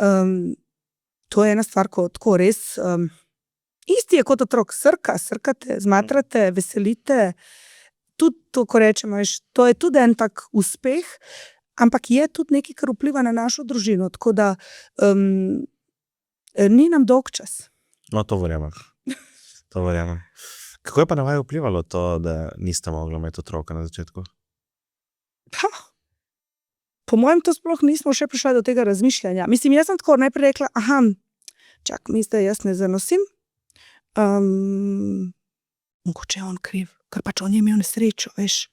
to je ena stvar, ko tako res isti je kot otrok, srkate, zmatrate, veselite, tudi to, ko rečemo, to je tudi en tak uspeh, ampak je tudi nekaj, kar vpliva na našo družino, tako da ni nam dolg čas. No, to verjamem. Kako je pa na vaju vplivalo to, da niste mogli imeti otroka na začetku? Po mojem to sploh nismo še prišli do tega razmišljanja. Mislim, jaz sem tako najprej rekla, čak, mislite, jaz ne zanosim. mogoče je on kriv, ker pač on je imel nesrečo, veš.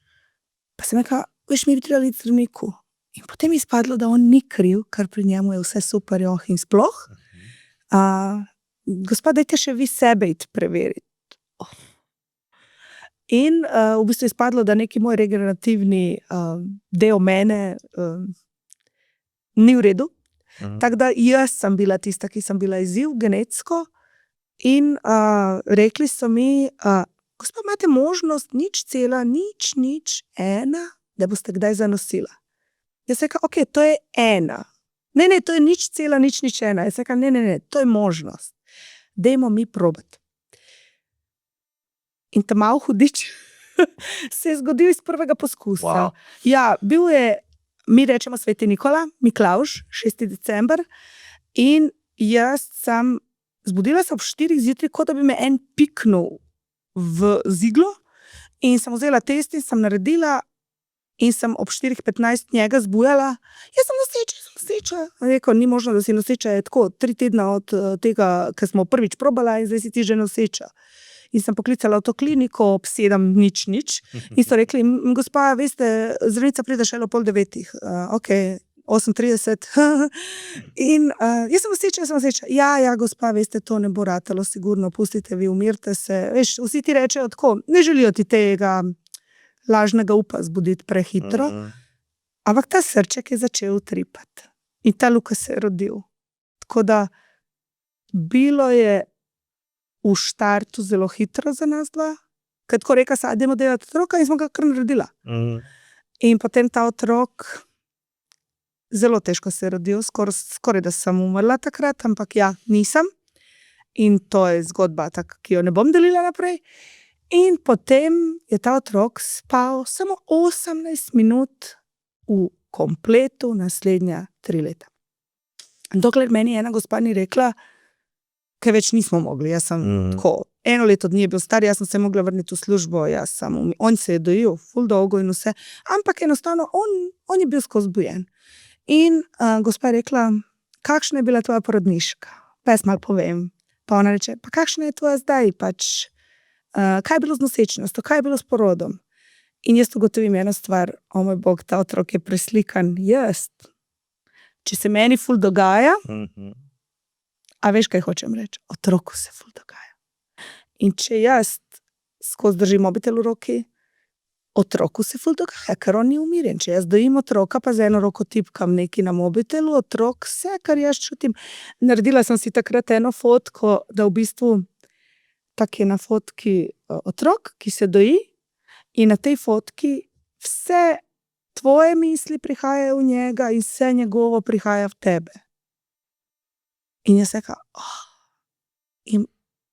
Pa sem rekla, veš, mi bi trebali iti zdravniku. In potem je izpadlo, da on ni kriv, ker pri njemu je vse super, in sploh. Gospa, dajte še vi sebe iti preveriti. In v bistvu je izpadlo, da neki moj regenerativni del mene ni v redu. Tako da jaz sem bila tista, ki sem bila izziv genetsko in rekli so mi, gospa, imate možnost 0,001, da boste kdaj zanosila. Jaz rekla, ok, to je 1. Ne, to je 0,001. Jaz rekla, ne, to je možnost. Dajmo mi probati. In ta mal hudič se je zgodil iz prvega poskusa. Wow. Ja, bil je, mi rečemo Sveti Nikola, Miklavž, 6. december, in jaz sem, zbudila se ob 4 zjutraj, kot da bi me en piknul v ziglo, in sem vzela test in sem naredila, in sem ob 4:15 njega zbujala, jaz sem noseča. Rekel, ni možno, da si noseča, je tako 3 tedna od tega, ko smo prvič probala, in zdaj si ti že noseča. In sem poklicala v to kliniko ob 7:00 in so rekli, gospa, veste, zdravnica pride šele ob 8:30. Ok, 8:30. In jaz sem noseča. Ja, gospa, veste, to ne bo ratalo, sigurno, pustite vi, umirte se. Veš, vsi ti rečejo tako, ne želijo ti tega lažnega upa zbuditi prehitro, ampak ta srček je začel utripati. In ta Luka se je rodil. Tako da bilo je v štartu zelo hitro za nas dva, ker tako reka se, idemo delati otroka, in smo ga kar naredila. In potem ta otrok zelo težko se je rodil, skoraj da sem umrla takrat, ampak ja, nisem. In to je zgodba tak, ki jo ne bom delila naprej. In potem je ta otrok spal samo 18 minut v kompletu naslednja 3 leta. Dokler meni ena gospa ni rekla, ker več nismo mogli, jaz sem tako, 1 leto dni je bil star, jaz sem se mogla vrniti v službo, on se je dojil ful dolgo in vse, ampak enostavno on je bil skozi bujen. In gospa je rekla, kakšna je bila tvoja porodniška? Pa jaz malo povem. Pa ona reče, pa kakšna je tvoja zdaj? Pač, kaj je bilo z nosečnostjo? Kaj je bilo s porodom? In jaz ugotovim eno stvar, o moj bog, ta otrok je preslikan jaz. Če se meni ful dogaja, a veš, kaj hočem reči? Otroku se ful dogaja. In če jaz skozi držim mobitel v roki, otroku se ful dogaja, ker on ni umirjen. Če jaz dojim otroka, pa z eno roko tipkam nekaj na mobitelu, otrok vse, kar jaz čutim. Naredila sem si takrat eno fotko, da v bistvu tak je na fotki otrok, ki se doji, in na tej fotki vse tvoje misli prihajajo v njega in vse njegovo prihaja v tebe. In jaz rekla, in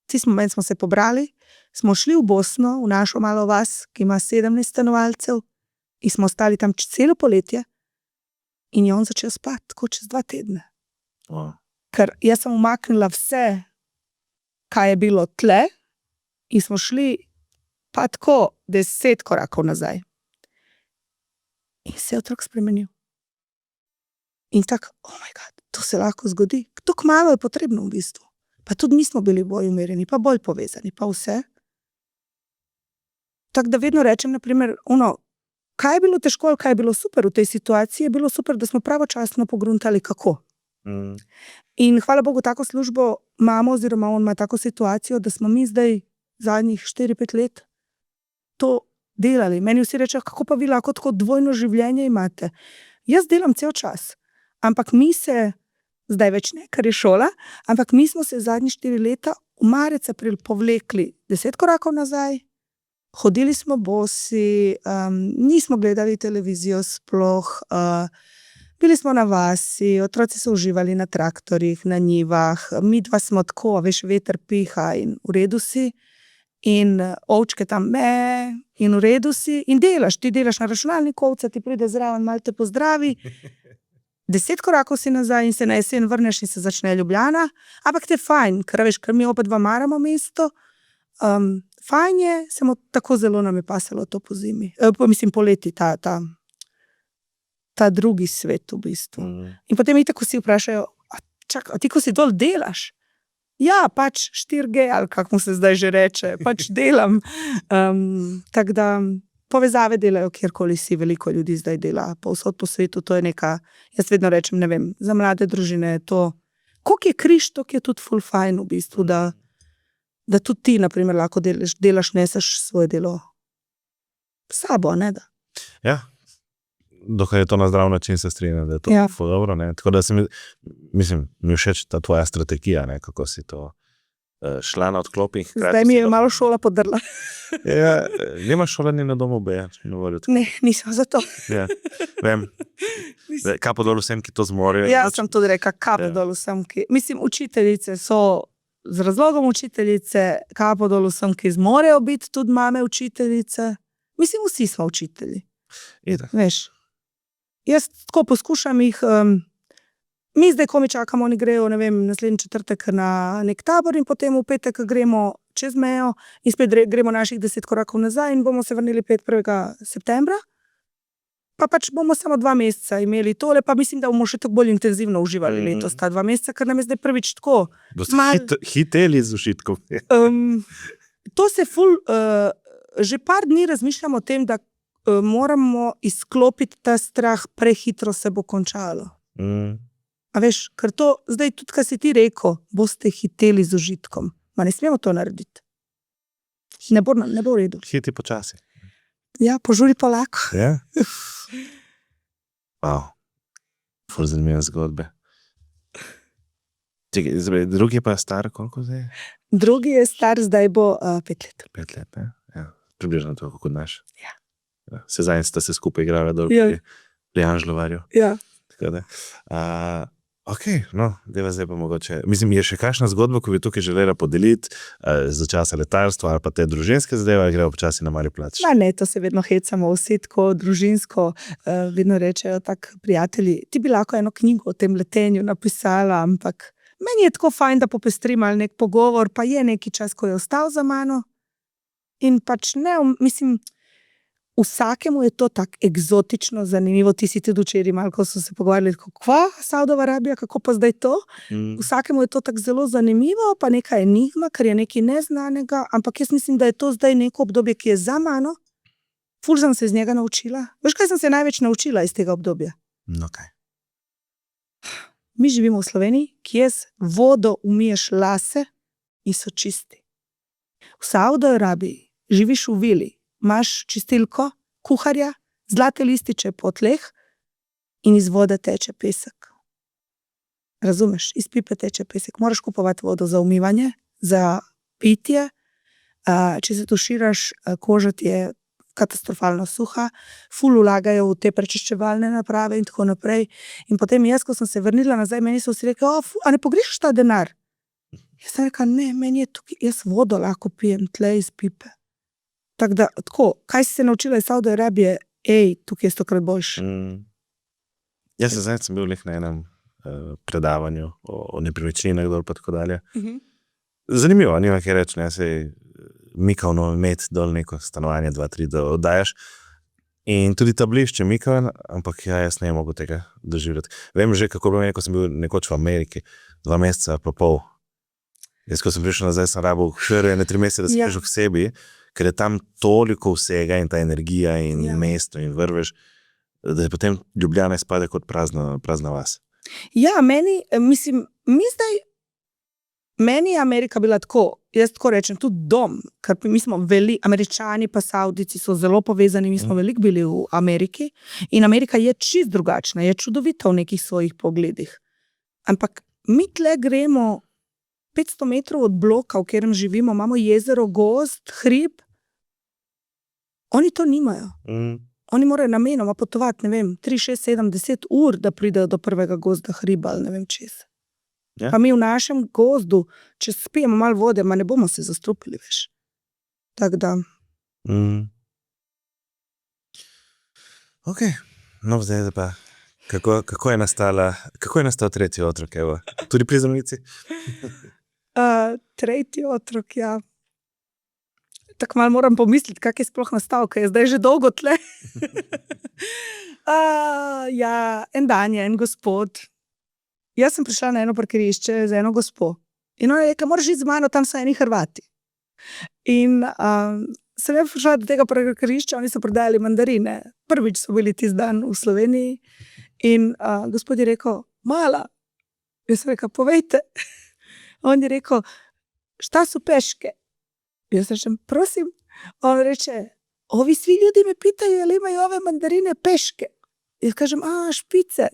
tisti moment smo se pobrali, smo šli v Bosno, v našo malo vas, ki ima 17 stanovalcev, in smo ostali tam celo poletje, in je on začel spati, tako čez 2 tedne. Ker jaz sem umaknila vse, kaj je bilo tle, in smo šli pa tako 10 korakov nazaj. In se je otrok spremenil. In tako, oh my god, to se lahko zgodi. Tako malo je potrebno v bistvu. Pa tudi mi smo bili bolj umirjeni, pa bolj povezani, pa vse. Tako da vedno rečem, naprimer, kaj je bilo težko ali kaj je bilo super v tej situaciji, je bilo super, da smo pravočasno pogruntali kako. In hvala Bogu, tako službo imamo, oziroma on ima tako situacijo, da smo mi zdaj zadnjih 4-5 let to delali. Meni vsi rečejo, kako pa vi lahko tako dvojno življenje imate. Jaz delam cel čas, ampak mi se, zdaj več ne, ker je šola, ampak mi smo se zadnjih 4 leta v marec april povlekli 10 korakov nazaj, hodili smo bosi, nismo gledali televizijo sploh, bili smo na vasi, otroci so uživali na traktorjih, na njivah, mi dva smo tako, veš, veter piha in v redu si, in ovčke tam in v redu si, in ti delaš na računalniku, ovca ti pride zraven, malo te pozdravi, 10 korakov si nazaj in se na jesen vrneš in se začne Ljubljana, ampak te je fajn, ker veš, ker mi opet dva maramo mesto, fajn je, samo tako zelo nam je pasalo to po zimi, mislim poleti, ta drugi svet v bistvu. In potem itak vsi vprašajo, čak, a ti ko si dol delaš? Ja, pač 4G, ali kako mu se zdaj že reče, pač delam. Tako da povezave delajo, kjerkoli si, veliko ljudi zdaj dela, povsod po svetu, to je neka, jaz vedno rečem, ne vem, za mlade družine je to, koliko je križ, toliko je tudi ful fajn v bistvu, da tudi ti, na primer, lahko delaš, neseš svoje delo sabo, ne da. Ja, dokaj je to na zdrav način, se strinjam, da je to ful dobro, ne. Tako da mi všeč ta tvoja strategija, ne, kako si to šla na odklopih. Zdaj mi je malo šola podrla. Ja, nimaš šolanje na domu, Ne, nisem za to. Ja, vem. Kapo dol vsem, ki to zmorejo. Ja, sem tudi rekla, kapo dol vsem, ki... Mislim, učiteljice so z razlogom učiteljice, kapo dol vsem, ki zmorejo biti tudi mame učiteljice. Mislim, vsi smo učitelji. Veš, jaz tako poskušam jih... Mi zdaj, ko mi čakamo, oni grejo, ne vem, naslednji četrtek na nek tabor in potem v petek gremo čez mejo in spet gremo naših 10 korakov nazaj in bomo se vrnili 1. septembra. Pa pač bomo samo 2 meseca imeli tole, pa mislim, da bomo še tako bolj intenzivno uživali letos ta 2 meseca, ker nam je zdaj prvič tako. Boste hiteli z užitkom. To se ful, že par dni razmišljamo o tem, da moramo izklopiti ta strah, prehitro se bo končalo. A veš, ker to, zdaj tudi, kaj si ti rekel, boste hiteli z užitkom. Ma ne smemo to narediti. Ne bo v redu. Hiti počasi. Ja, požuri polako. Ja? Wow. Ful zanimive zgodbe. Čekaj, drugi pa je star, koliko zdaj? Drugi je star, zdaj bo 5 let. 5 let, ne? Ja. Približno to, kot naš. Ja. Se zanj sta se skupaj igrala dol pri Anžlovarju. Ja. Tako da. Ok, no, deva zdaj pa mogoče. Mislim, je še kakšna zgodba, ko bi tukaj želela podeliti za časa letalstva ali pa te družinske zadeve, ali grejo počasi na mali plac? Ne, to se vedno hecamo, vsi tako družinsko, vedno rečejo tak prijatelji, ti bi lahko eno knjigo o tem letenju napisala, ampak meni je tako fajn, da popestrim ali nek pogovor, pa je neki čas, ko je ostal za mano in pač ne, mislim, vsakemu je to tako eksotično, zanimivo, ti si tudi včeraj malo, ko so se pogovarjali, kva, Saudova Arabija, kako pa zdaj to? Vsakemu je to tako zelo zanimivo, pa neka enigma, ker je nekaj neznanega, ampak jaz mislim, da je to zdaj neko obdobje, ki je za mano, ful sem se iz njega naučila. Veš, kaj sem se največ naučila iz tega obdobja? No, kaj? Mi živimo v Sloveniji, kjer z vodo umiješ lase in so čisti. V Saudovi Arabiji živiš v vili, imaš čistilko, kuharja, zlate lističe po tleh in iz vode teče pesek. Razumeš? Iz pipe teče pesek. Moraš kupovati vodo za umivanje, za pitje. Če se tuširaš, koža ti je katastrofalno suha, ful vlagajo v te prečiščevalne naprave in tako naprej. In potem jaz, ko sem se vrnila nazaj, meni so vsi rekli, a ne pogrešaš ta denar? Jaz sem rekla, ne, meni je tukaj, jaz vodo lahko pijem tle iz pipe. Tako da, kaj si se naučila iz Saudove Arabije? Tukaj je 100-krat boljše. Jaz sem bil na enem predavanju o nepremičninah dol pa tako dalje. Zanimivo, nima kaj reči, ne, se mikavno imeti dol neko stanovanje, 2-3, da oddajaš. In tudi tablišče mikavno, ampak jaz ne mogu tega doživljati. Vem že, kako bilo meni, ko sem bil nekoč v Ameriki, 2 meseca pa pol. Jaz, ko sem prišel nazaj, sem rabil še 3 mesece, da sem prišel k sebi, ker je tam toliko vsega in ta energija in mesto in vrvež, da je potem Ljubljana izpade kot prazna vas. Ja, meni je Amerika bila tako, jaz tako rečem, tudi dom, ker mi smo Američani pa Saudici so zelo povezani, mi smo veliko bili v Ameriki in Amerika je čist drugačna, je čudovita v nekih svojih pogledih. Ampak mi tle gremo 500 metrov od bloka, v katerem živimo, imamo jezero, gozd, hrib. Oni to nimajo. Oni morajo namenoma potovati, ne vem, 3, 6, 7, 10 ur, da pridejo do prvega gozda, hriba ali ne vem čez. Ja. Pa mi v našem gozdu, če spijemo malo vode, ma ne bomo se zastrupili, veš. Tako da. Ok, no zdaj pa, kako je nastal tretji otrok, evo, tudi pri zdravnici? Tretji otrok, ja. Tako malo moram pomisliti, kak je sploh nastal, ker je zdaj že dolgo tle. Ja, en dan je en gospod. Jaz sem prišla na eno parkirišče za eno gospo. In ona je rekla, moraš iti z mano, tam so eni Hrvati. In sem jaz prišla do tega parkirišča, oni so prodajali mandarine. Prvič so bili tisti dan v Sloveniji in gospod je rekel, mala. Jaz sem rekla, povejte. On je rekel, šta su peške? Jaz rečem, prosim. On reče, ovi svi ljudi me pitaju, jel imaju ove mandarine peške? Jaz kažem, špice.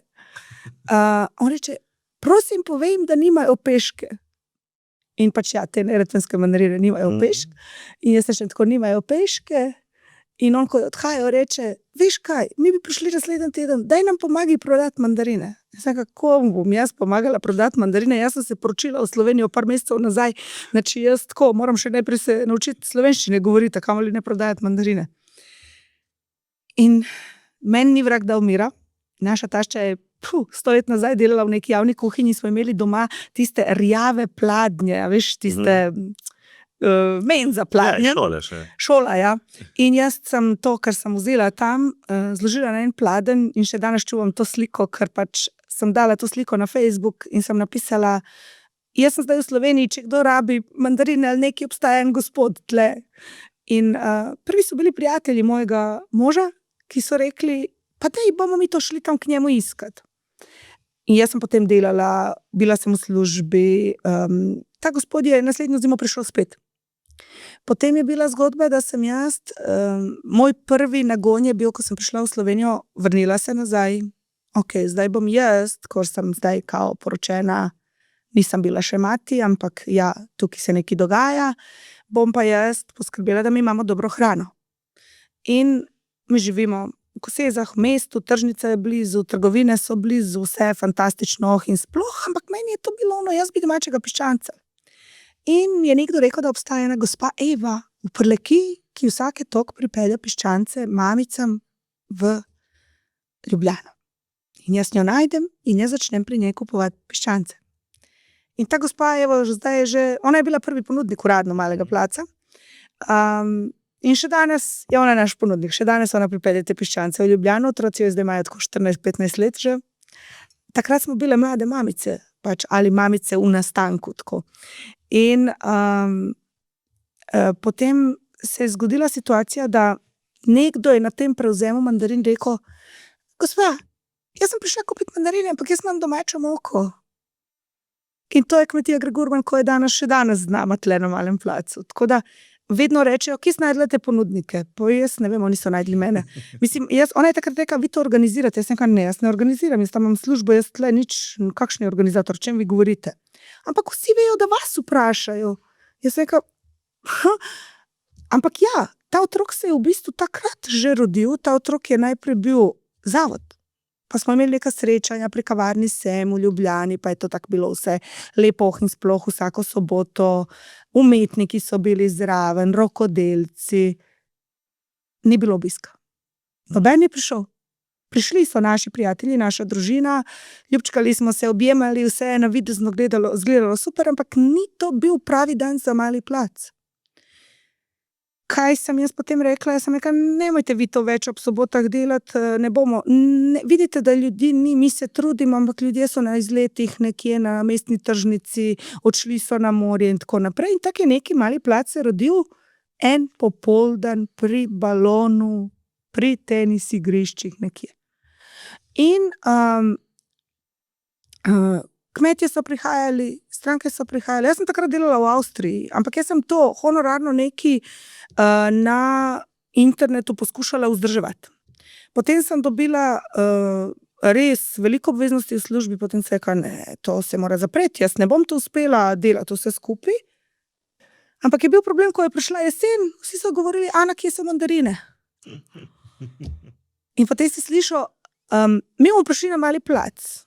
On reče, prosim, povej im, da nimajo peške. In pač te neretvenske mandarine nimajo pešk. In jaz rečem, tako nimajo peške. In on, ko je odhajal, reče, veš kaj, mi bi prišli naslednji teden, daj nam pomagi prodati mandarine. Jaz sem, kako bom jaz pomagala prodati mandarine? Jaz sem se poročila v Slovenijo par mesecev nazaj, znači jaz tako, moram še najprej se naučiti slovenščine govoriti, kamoli ne prodajati mandarine. In meni ni vrag dal mira. Naša tašča je 100 let nazaj delala v neki javni kuhinji, smo imeli doma tiste rjave pladnje, veš, tiste menza pladnje. Šola, ja. In jaz sem to, kar sem vzela tam, zložila na en pladen in še danes čuvam to sliko, ker pač sem dala to sliko na Facebook in sem napisala, jaz sem zdaj v Sloveniji, če kdo rabi mandarine ali neki, obstaja en gospod tle. In prvi so bili prijatelji mojega moža, ki so rekli, pa daj, bomo mi to šli tam k njemu iskat. In jaz sem potem delala, bila sem v službi, ta gospod je naslednjo zimo prišel spet. Potem je bila zgodba, da sem jaz, moj prvi nagon je bil, ko sem prišla v Slovenijo, vrnila se nazaj, zdaj bom jaz, ko sem zdaj kao poročena, nisem bila še mati, ampak ja, tukaj se nekaj dogaja, bom pa jaz poskrbela, da mi imamo dobro hrano. In mi živimo v Kosezah, v mestu, tržnica je blizu, trgovine so blizu, vse je fantastično in sploh, ampak meni je to bilo jaz bi domačega piščanca. In je nekdo rekel, da obstaja ena gospa Eva v Prlekiji, ki vsake tok pripelje piščance mamicam v Ljubljano. In jaz njo najdem in jaz začnem pri njej kupovati piščance. In ta gospa, evo, zdaj je že, ona je bila prvi ponudnik uradno Malega placa, in še danes je ona naš ponudnik, še danes ona pripelje te piščance v Ljubljano, otroci jo zdaj imajo tako 14-15 let že. Takrat smo bile mlade mamice, pač, ali mamice v nastanku, tako. In potem se je zgodila situacija, da nekdo je na tem prevzemu mandarin rekel, gospa, jaz sem prišla kupiti mandarine, ampak jaz imam domačo moko. In to je kmetija Gregorman, ko je še danes z nama tle na Malem placu. Tako da vedno rečejo, kje najdete te ponudnike? Pa jaz ne vem, oni so najdli mene. Mislim, ona je takrat rekla, vi to organizirate. Jaz sem rekla, ne, jaz ne organiziram, jaz tam imam službo, jaz tle nič, kakšen je organizator, o čem vi govorite? Ampak vsi vejo, da vas vprašajo. Jaz sem rekla, ampak ja, ta otrok se je v bistvu takrat že rodil, ta otrok je najprej bil zavod. Pa smo imeli neka srečanja pri kavarni Sem v Ljubljani, pa je to tako bilo vse lepo in sploh vsako soboto. Umetniki so bili zraven, rokodelci. Ni bilo obiska. Noben je prišel. Prišli so naši prijatelji, naša družina, ljubčkali smo se, objemali, vse je navidezno izgledalo super, ampak ni to bil pravi dan za Mali plac. Kaj sem jaz potem rekla? Jaz sem rekla, nemojte vi to več ob sobotah delati, ne bomo. Vidite, da ljudi ni, mi se trudimo, ampak ljudje so na izletih nekje na mestni tržnici, odšli so na morje in tako naprej. In tako je neki Mali plac se rodil en popoldan pri balonu, pri tenis igriščih nekje. In kmetje so prihajali, stranke so prihajali. Jaz sem takrat delala v Avstriji, ampak jaz sem to honorarno neki na internetu poskušala vzdrževati. Potem sem dobila res veliko obveznosti v službi, potem se je rekla, ne, to se mora zapreti, jaz ne bom to uspela delati vse skupaj. Ampak je bil problem, ko je prišla jesen, vsi so govorili, Ana, kje so mandarine? In potem si slišal, mi bomo prišli na Mali plac.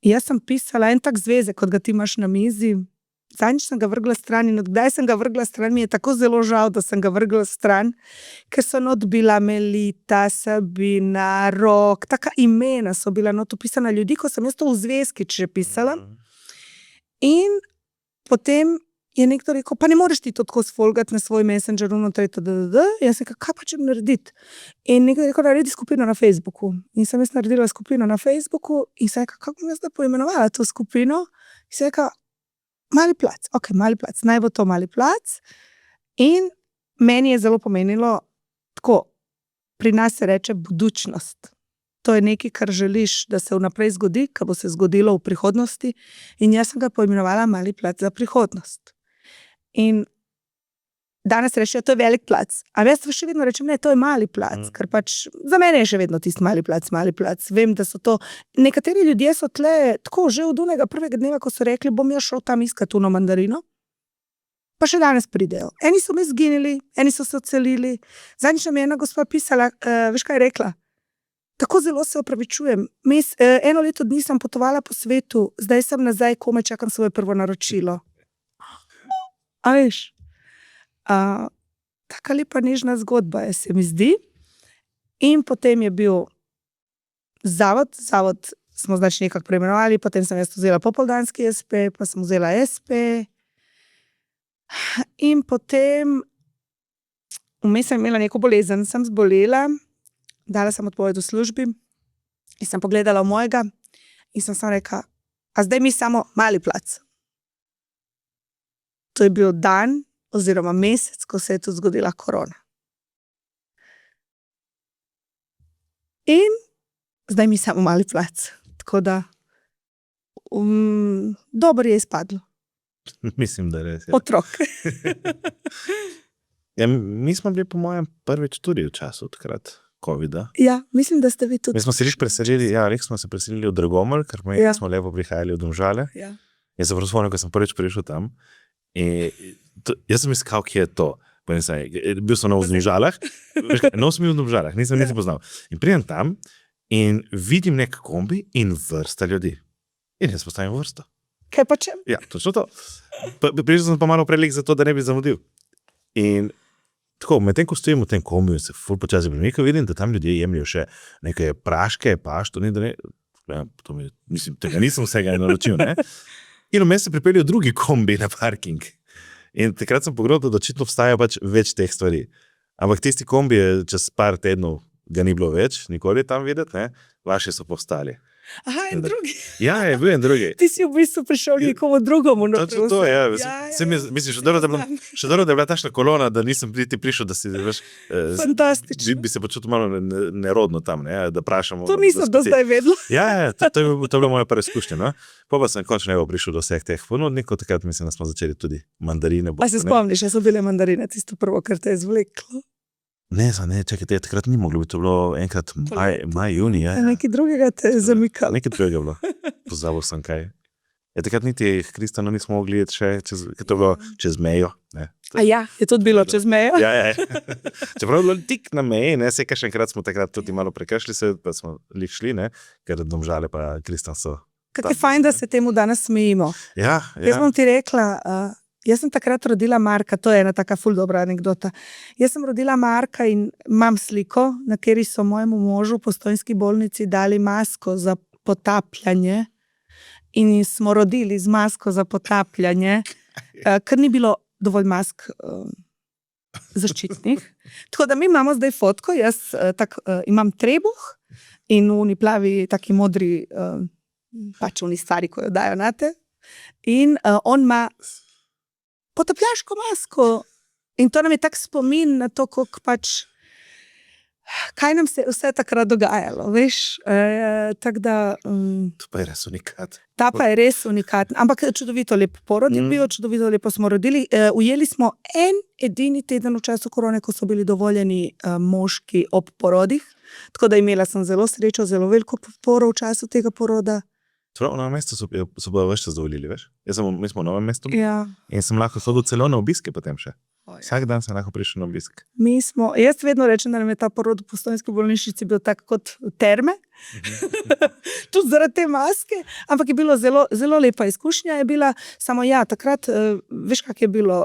Jaz sem pisala en tak zvezek, kot ga ti imaš na mizi. Zadnjič sem ga vrgla stran in odkdaj sem ga vrgla stran, mi je tako zelo žal, da sem ga vrgla stran, ker so not bila Melita, Sabina, Rok, taka imena so bila not upisana ljudi, ko sem jaz to v zvezkič že pisala. In potem je nekdo rekel, pa ne moreš ti to tako sfolgati na svoj messenger, jaz sem rekel, kaj pa če narediti? In nekdo je rekel, naredi skupino na Facebooku. In sem jaz naredila skupino na Facebooku in sem rekel, kako bom jaz da poimenovala to skupino? In sem rekel, Mali plac, mali plac, naj bo to mali plac. In meni je zelo pomenilo, tako, pri nas se reče budučnost. To je nekaj, kar želiš, da se vnaprej zgodi, kar bo se zgodilo v prihodnosti. In jaz sem ga poimenovala mali plac za prihodnost. In danes rečejo, to je velik plac. A jaz še vedno rečem, ne, to je mali plac, ker pač za mene je še vedno tisti mali plac. Vem, da so to, nekateri ljudje so tle, tako že od unega prvega dneva, ko so rekli, bom jaz šel tam iskat uno mandarino, pa še danes pridejo. Eni so me zginili, eni so se odselili. Zadnjič nam je ena gospa pisala, veš kaj je rekla? Tako zelo se opravičujem. Eno leto dni sem potovala po svetu, zdaj sem nazaj, komaj čakam svoje prvo naročilo. A veš? Taka lepa nežna zgodba se mi zdi. In potem je bil zavod smo znači nekako preimenovali, potem sem jaz vzela popoldanski SP, pa sem vzela SP. In potem vmes sem imela neko bolezen, sem zbolela, dala sem odpoved v službi in sem pogledala v mojega in sem rekla, a zdaj mi samo mali plac. To je bil dan oziroma mesec, ko se je tu zgodila korona. In zdaj mi samo mali plac. Tako da dobro je izpadlo. Mislim, da res. Ja. Otrok. Ja, mi smo bili po mojem prvič tudi v času takrat COVID-a. Ja, mislim, da ste vi tudi. Mi smo se preselili, smo se preselili v Dragomir, ker smo lepo prihajali v Domžale. Ja. Jaz sem spomnil, ko sem prvič prišel tam. Jaz sem iskal, kje je to. Bil sem v Domžalah, v Domžalah, nisem niti poznal. In pridem tam in vidim nek kombi in vrsta ljudi. In jaz postavim vrsto. Kaj pa čem? Ja, točno to. Prišel sem pa malo prelik za to, da ne bi zamudil. In tako, medtem ko stojim v tem kombiju, se ful počasi premikal, vidim, da tam ljudje jemljajo še neke praške, pašto, mislim, tega nisem vsega naročil, ne? In vmes se pripeljajo drugi kombi na parking. In takrat sem pogledal, da očitno obstaja pač več teh stvari. Ampak tisti kombi je čez par tednov ga ni bilo več, nikoli tam videti, ne? Vaši so povstali. Aha, en drugi. Ja, je bil en drugi. Ti si v bistvu prišel nikomu drugomu. To, ja. Mislim, še dobro, da je bila tašna kolona, da nisem prišel, da si, veš, fantastično. Bi se počutil malo nerodno tam, ne, da prašamo. To nisem do zdaj vedela. Ja, to je bila moja prva izkušnja, no. Pa sem končno prišel do vseh teh ponudnikov, takrat mislim, da smo začeli tudi mandarine. Pa se spomniš, so bile mandarine, tisto prvo, kar te je zvleklo. Ne, čakaj, takrat ni moglo biti, to bilo enkrat maj, juni. Ja. Nekaj drugega te je zamikalo. Nekaj drugega bilo, pozabil sem kaj. Takrat niti Kristjano nismo mogli jeti še, ker to je bilo čez mejo. Ne. A ja, je tudi bilo čez mejo? Ja. Čeprav je bilo tik na meji, ne, se še enkrat smo takrat tudi malo prekršli se, pa smo lih šli, ne, ker Domžale pa Kristjan so. Kak je fajn, da se temu danes smejimo. Ja. Jaz bom ti rekla, jaz sem takrat rodila Marka, to je ena taka ful dobra anekdota. Jaz sem rodila Marka in imam sliko, na kateri so mojemu možu v Postojnski bolnici dali masko za potapljanje in smo rodili z masko za potapljanje, ker ni bilo dovolj mask zaščitnih. Tako da mi imamo zdaj fotko, jaz imam trebuh in v plavi taki modri pač v stvari, ko jo dajo nate. In on ima potapljaško masko. In to nam je tak spomin na to, kako pač, kaj nam se vse takrat dogajalo, veš? Tak da... To pa je res unikat. Ta pa je res unikat. Ampak čudovito lep porod je bil, čudovito lepo smo rodili. Ujeli smo en edini teden v času korone, ko so bili dovoljeni moški ob porodih. Tako da imela sem zelo srečo, zelo veliko podporo v času tega poroda. V Novem mestu so pa več zadovoljili, veš? Mi smo v Novem mestu in sem lahko hodil celo na obiske potem še. Vsak dan sem lahko prišel na obisk. Jaz vedno rečem, da nam je ta porod v Postojnski bolnišnici bil tak kot terme. Tudi zaradi te maske. Ampak je bilo zelo lepa izkušnja. Je bila samo takrat, veš kak je bilo,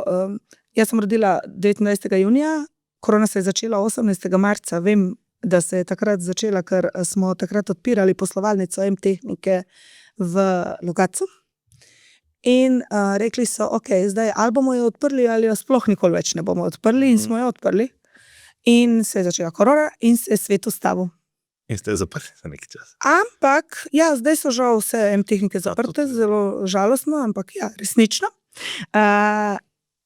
jaz sem rodila 29. junija, korona se je začela 18. marca. Vem, da se je takrat začela, ker smo takrat odpirali poslovalnico M-tehnike v Logatcu in rekli so, zdaj ali bomo jo odprli ali jo sploh nikoli več ne bomo odprli in smo jo odprli in se je začela korona in se je svet ustavil. In ste zaprli za nekaj časa. Ampak, ja, zdaj so žal vse tehnike zaprte, zelo žalostno, ampak ja, resnično.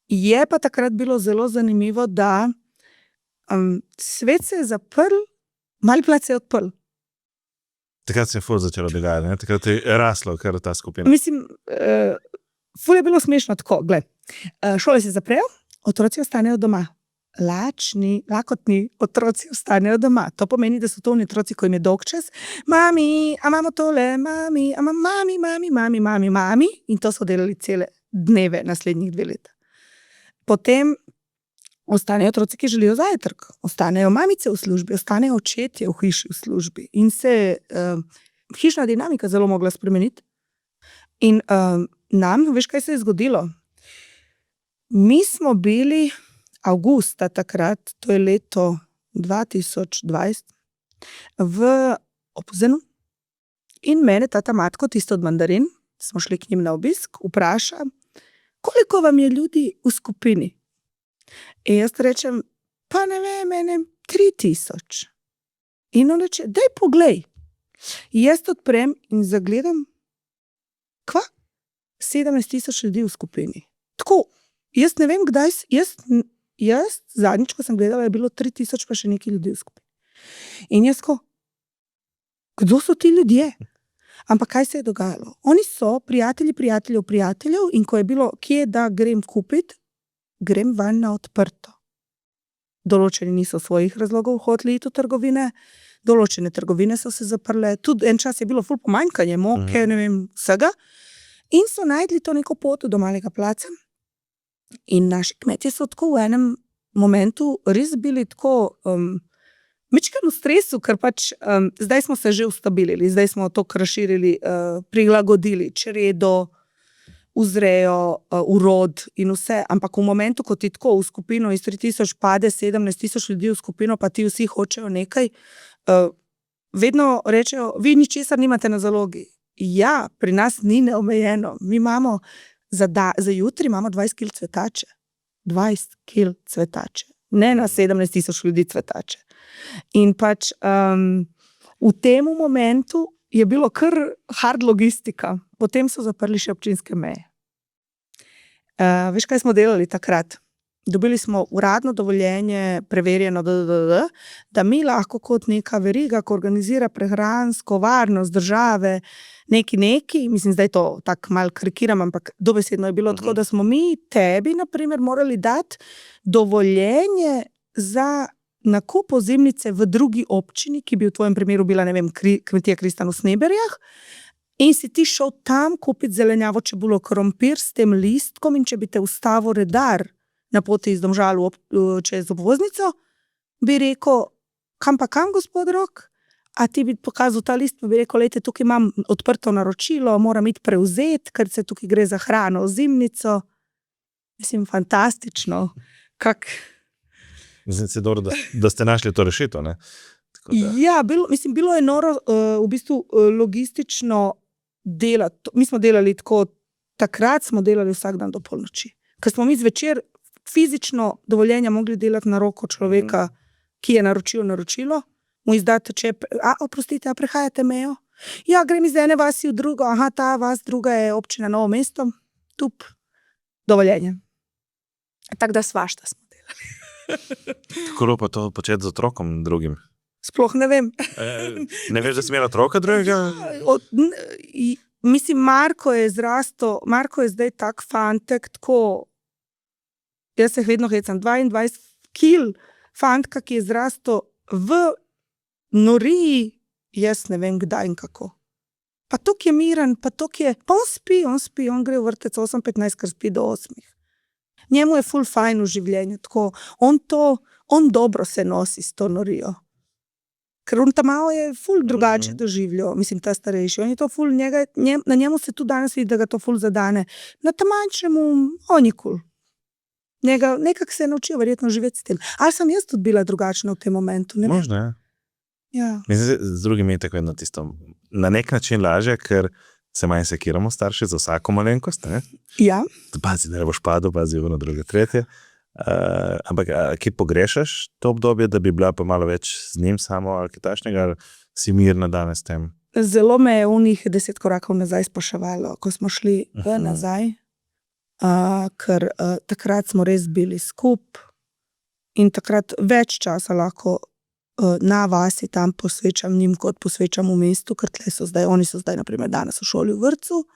Je pa takrat bilo zelo zanimivo, da svet se je zaprl, Mali plac se je odprl. Takrat se je ful začelo dogajati, ne? Takrat je raslo kar ta skupina. Mislim, ful je bilo smešno tako, gled. Šole se zaprejo, otroci ostanejo doma. Lačni, lakotni otroci ostanejo doma. To pomeni, da so to otroci, ko jim je dolgčas. Mami, a imamo tole, mami, a mami. In to so delali cele dneve, naslednjih 2 leta. Potem ostanejo otroci, ki želijo zajtrk. Ostanejo mamice v službi, ostanejo očetje v hiši v službi. In se hišna dinamika zelo mogla spremeniti. In nam, veš, kaj se je zgodilo? Mi smo bili avgusta takrat, to je leto 2020, v Opuzenu in mene tata Matko, tisto od Mandarin, smo šli k njim na obisk, vpraša, koliko vam je ljudi v skupini? In jaz rečem, pa ne vem, mene 3000. In on reče, daj poglej. Jaz odprem in zagledam, 17,000 ljudi v skupini. Tako, jaz ne vem, kdaj, jaz zadnjič, ko sem gledala, je bilo 3000 pa še nekaj ljudi v skupini. In jaz ko, kdo so ti ljudje? Ampak kaj se je dogajalo? Oni so prijatelji prijateljev in ko je bilo, kje da grem kupiti, grem van na odprto. Določeni niso svojih razlogov hoteli iti v trgovine, določene trgovine so se zaprle, tudi en čas je bilo ful pomanjkanje moke, ne vem, vsega. In so najdli to neko pot do Malega placa. In naši kmetje so tako v enem momentu res bili tako mičkeno v stresu, ker pač zdaj smo se že ustabilili, zdaj smo to razširili, prilagodili čredo, uzrejo, urod in vse, ampak v momentu, ko ti tako v skupino iz 3000 pade 17,000 ljudi v skupino, pa ti vsi hočejo nekaj, vedno rečejo, vi ničesar nimate na zalogi. Ja, pri nas ni neomejeno. Mi imamo za jutri imamo 20 kil cvetače. 20 kil cvetače. Ne na 17,000 ljudi cvetače. In pač v tem momentu je bilo kar hard logistika. Potem so zaprli še občinske meje. Veš, kaj smo delali takrat? Dobili smo uradno dovoljenje, preverjeno, da mi lahko kot neka veriga, ko organizira prehransko varnost države, neki, mislim, zdaj to tako malo karikiram, ampak dobesedno je bilo tako, da smo mi tebi, na primer, morali dati dovoljenje za nakup ozimnice v drugi občini, ki bi v tvojem primeru bila, ne vem, kmetija Kristan v Sneberjah, in si ti šel tam kupiti zelenjavo, čebulo, krompir s tem listkom, in če bi te ustavil redar na poti iz Domžal čez obvoznico, bi rekel, kam, gospod Rok? A ti bi pokazal ta list, pa bi rekel, lejte, tukaj imam odprto naročilo, moram iti prevzeti, ker se tukaj gre za hrano, ozimnico. Mislim, fantastično. Mislim, se dobro, da ste našli to rešitev, ne? Ja, bilo je noro v bistvu logistično delati. Mi smo delali tako, takrat smo delali vsak dan do polnoči. Ker smo mi zvečer fizično dovoljenja mogli delati na roko človeka, ki je naročil naročilo, mu izdati čep, oprostite, prehajate mejo? Ja, grem iz ene vasi v drugo, ta vas druga je občina Novo mesto, tup, dovoljenje. Tako da svašta smo delali. Kako pa to početi z otrokom drugim? Sploh ne vem. Ne veš, da si imela otroka drugega? Mislim, Marko je zrasto, Marko je zdaj tak fantek, tako, jaz se vedno hecam, 22 kil fantka, ki je zrasto v noriji, jaz ne vem kdaj in kako. Pa tok je miren, pa on spi, on gre v vrtec 8:15, ker spi do 8. Njemu je ful fajn v življenju, tako, on dobro se nosi s to norijo. Ker on tam malo je ful drugače doživljal, mislim, ta starejši. On je to ful, na njemu se tudi danes vidi, da ga to ful zadane. Na ta manjšemu, on je kul. Nekako se je naučil verjetno živeti s tem. Ali sem jaz tudi bila drugačna v tem momentu? Možno, ja. Ja. Mislim, z drugimi je tako vedno tisto, na nek način lažje, ker se manj sekiramo starši za vsako malenkost, ne? Ja. Pazi, da ne boš padel, pazi ono, druge, tretje. Ampak, ki pogrešaš to obdobje, da bi bila pa malo več z njim samo ali kaj takšnega, si mirna danes s tem. Zelo me je unih 10 korakov nazaj spraševalo, ko smo šli nazaj, ker takrat smo res bili skup in takrat več časa lahko na vasi tam posvečam njim, kot posvečam v mestu, ker tle so zdaj, oni so zdaj naprimer danes v šoli v vrtcu,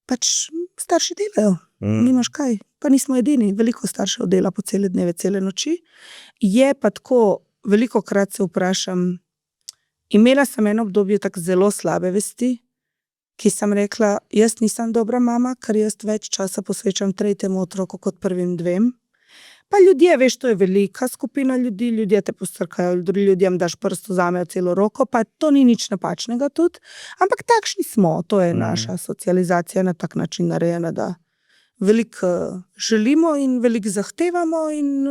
pač starši delajo, nimaš kaj, pa nismo edini, veliko staršev dela po cele dneve, cele noči. Je pa tako, veliko krat se vprašam, imela sem eno obdobje tako zelo slabe vesti, ki sem rekla, jaz nisem dobra mama, ker jaz več časa posvečam tretjemu otroku kot prvim dvem. Pa ljudje, veš, to je velika skupina ljudi, ljudje te postrkajo, ljudjem daš prst, vzamejo celo roko, pa to ni nič napačnega tudi, ampak takšni smo, to je naša socializacija na tak način narejena, da veliko želimo in veliko zahtevamo in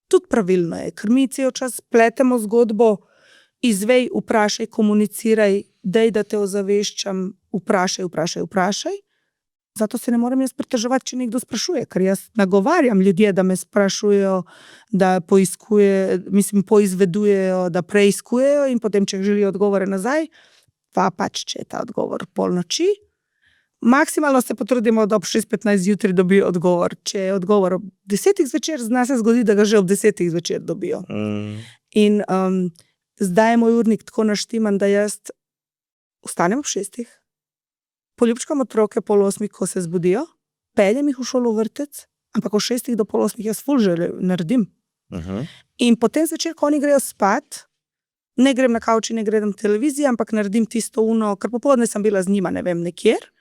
tudi pravilno je, ker mi cel čas pletemo zgodbo, izvej, vprašaj, komuniciraj, dej, da te ozaveščam, vprašaj. Zato se ne morem jaz pritoževati, če nekdo sprašuje, ker jaz nagovarjam ljudje, da me sprašujejo, da poizvedujejo, da preiskujejo in potem, če želijo odgovore nazaj, pa pač, če je ta odgovor pol noči, maksimalno se potrudimo, da ob 6:15 zjutraj dobijo odgovor. Če je odgovor ob 10 zvečer, zna se zgodi, da ga že ob 10 zvečer dobijo. In zdaj je moj urnik tako naštiman, da jaz vstanem ob 6, poljubčkam otroke 7:30, ko se zbudijo, peljem jih v šolo v vrtec, ampak od 6 do 7:30 jaz ful že naredim. In potem zvečer, ko oni grejo spat, ne grem na kavč in ne gledam televizijo, ampak naredim tisto ker popoldne sem bila z njima, ne vem, nekjer,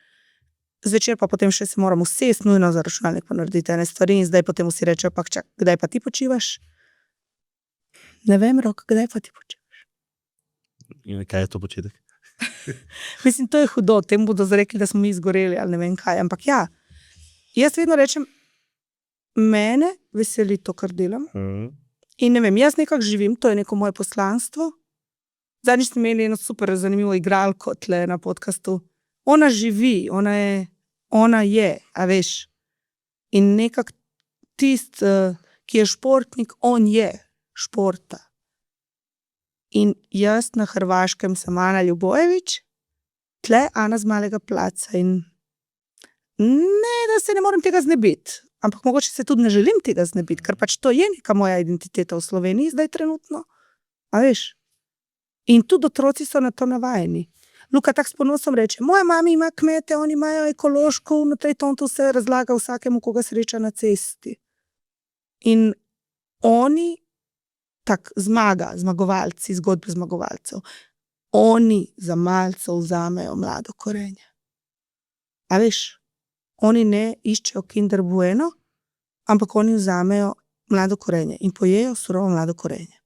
zvečer pa potem še se moram usesti, nujno za računalnik pa narediti ene stvari in zdaj potem vsi rečejo, pa čak, kdaj pa ti počivaš? Ne vem, Rok, kdaj pa ti počivaš? In kaj je to počitek? Mislim, to je hudo, tem bodo zarekli, da smo mi izgoreli ali ne vem kaj, ampak ja, jaz vedno rečem, mene veseli to, kar delam in ne vem, jaz nekako živim, to je neko moje poslanstvo. Zadnjič smo imeli eno super zanimivo igralko tle na podcastu, ona živi, ona je, a veš, in nekako tist, ki je športnik, on je športa. In jaz na Hrvaškem sem Ana Ljubojević, tle Ana z Malega placa in ne, da se ne morem tega znebiti, ampak mogoče se tudi ne želim tega znebiti, ker pač to je neka moja identiteta v Sloveniji zdaj trenutno, a veš. In tudi otroci so na to navajeni. Luka tak s ponosom reče, moja mama ima kmete, oni imajo ekološko, vnotrej to se razlaga vsakemu, koga sreča na cesti. In oni tak zmagovalci, zgodbe zmagovalcev. Oni za malce vzamejo mlado korenje. A veš, oni ne iščejo Kinder Bueno, ampak oni vzamejo mlado korenje in pojejo surovo mlado korenje.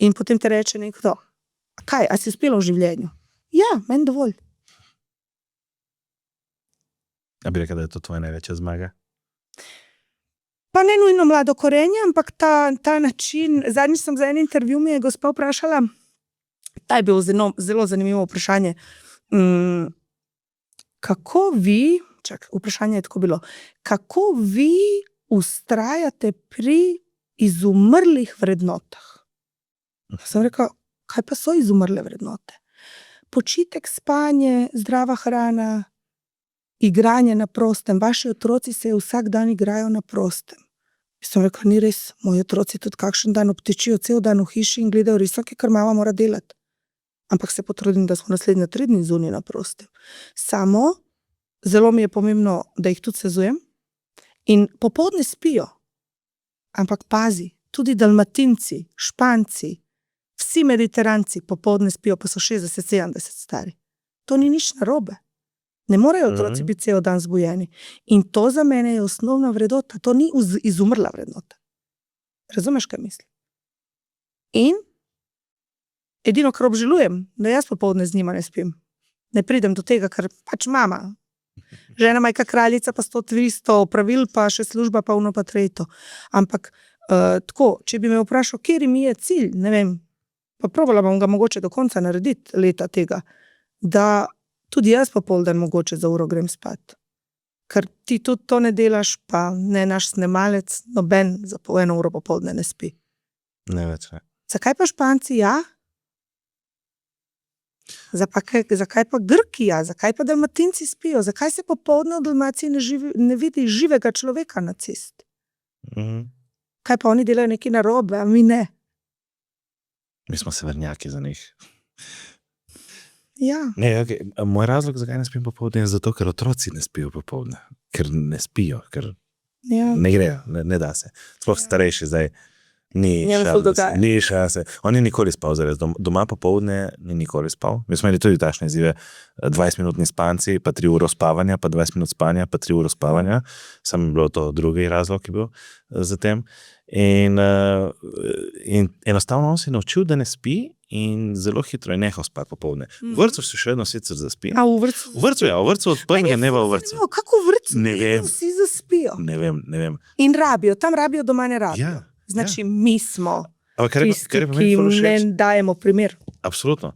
In potem te reče nekdo, kaj, a si uspela v življenju? Ja, meni dovolj. A bi rekel, da je to tvoja največja zmaga? Pa ne nujno mlado korenje, ampak ta način, zadnjič sem za en intervju mi je gospa vprašala, ta je bilo zelo zanimivo vprašanje, vprašanje je tako bilo, kako vi vztrajate pri izumrlih vrednotah? Sem rekla, kaj pa so izumrle vrednote? Počitek, spanje, zdrava hrana, igranje na prostem, vaši otroci se vsak dan igrajo na prostem. Sem rekla, ni res, moji otroci tudi kakšen dan obtičijo cel dan v hiši in gledajo risonke, ker mama mora delati. Ampak se potrudim, da smo naslednje 3 dni zunaj na prostem. Samo, zelo mi je pomembno, da jih tudi sezujem in popoldne spijo. Ampak pazi, tudi Dalmatinci, Španci, vsi Mediteranci popoldne spijo, pa so 60-70 stari. To ni nič narobe. Ne morejo otroci biti cel dan zbujeni. In to za mene je osnovna vrednota. To ni izumrla vrednota. Razumeš, kaj mislim? In edino, kar obžalujem, da jaz popoldne z njima ne spim. Ne pridem do tega, ker pač mama. Žena majka kraljica, pa 100-300 opravil, pa še služba, pa ono pa tretjo. Ampak tako, če bi me vprašal, kjer mi je cilj, ne vem, pa probala bom ga mogoče do konca narediti leta tega, da tudi jaz popoldan mogoče za uro grem spat. Ker ti tudi to ne delaš, pa ne naš snemalec, noben za 1 uro popoldne ne spi. Ne več, ne. Zakaj pa Španci ja? Zakaj pa Grkija, zakaj pa Dalmatinci spijo, zakaj se popoldne v Dalmaciji ne vidi živega človeka na cesti? Kaj pa oni delajo nekaj narobe, a mi ne? Mi smo severnjaki za njih. Ja. Ne, okay. Moj razlog, zakaj ne spim popoldne, je zato, ker otroci ne spijo popoldne. Ker ne spijo, ker ne grejo, ne da se. Sploh starejši zdaj. Ni šanse. On ni nikoli spal zares. Doma popoldne ni nikoli spal. Mi smo imeli tudi takšne izzive. 20-minutni spanci, pa 3 uro spavanja, pa 20 minut spanja, pa 3 uro spavanja. Sam bilo to drugi razlog, ki je bil za tem. In enostavno on se je naučil, da ne spi in zelo hitro je nehal spati popoldne. V vrtcu se še vedno sicer zaspi. A v vrtcu? V vrtcu od prvega dneva v vrtcu. Kako v vrtcu? Ne vem. Vsi zaspijo. Ne vem. In rabijo, tam rabijo, doma ne rabijo. Ja. Znači, mi smo tisti, ki jim ne dajemo primer. Absolutno.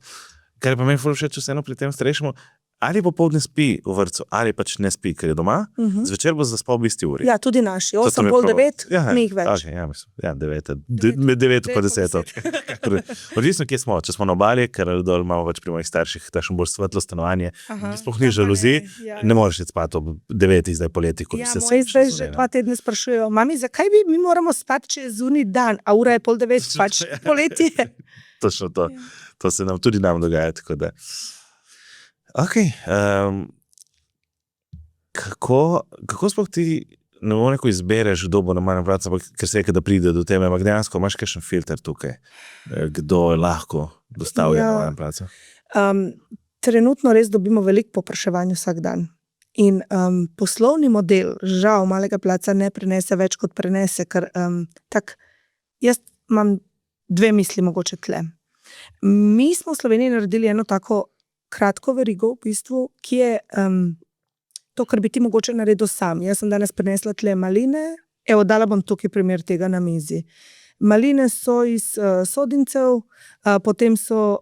Kar je pa meni ful všeč vseeno pri tem starejšemu, ali popoldne spi v vrtcu, ali pač ne spi, ker je doma, zvečer bo zaspal v isti uri. Ja, tudi naši. 8, pol 9, ni jih več. Okay, ja, mislim, 9, med 9 pa 10. Odvisno, kje smo. Če smo na obali, ker dol imamo več pri mojih starših, takšno bolj svetlo stanovanje, sploh ni žaluzi, ne moreš iti spati ob 9 zdaj poleti, ko ja, se moji zdaj že 2 tedne sprašujejo, mami, zakaj mi moramo spati, če je zunaj dan, a ura je pol 9, pač poletje. Točno to. To se nam tudi dogaja, tako da. Ok, kako sploh ti ne bomo neko izbereš, kdo bo na manj praca, ker se je, da pride do teme, ampak dejansko imaš kakšen filter tukaj, kdo lahko dostavlja na manj praca? Trenutno res dobimo veliko popraševanja vsak dan. In poslovni model, žal, malega placa ne prenese več kot prenese, ker jaz imam 2 misli mogoče tle. Mi smo v Sloveniji naredili eno tako kratko verigo, v bistvu, ki je to, kar bi ti mogoče naredil sam. Jaz sem danes prinesla tle maline, dala bom tukaj primer tega na mizi. Maline so iz Sodincev, potem so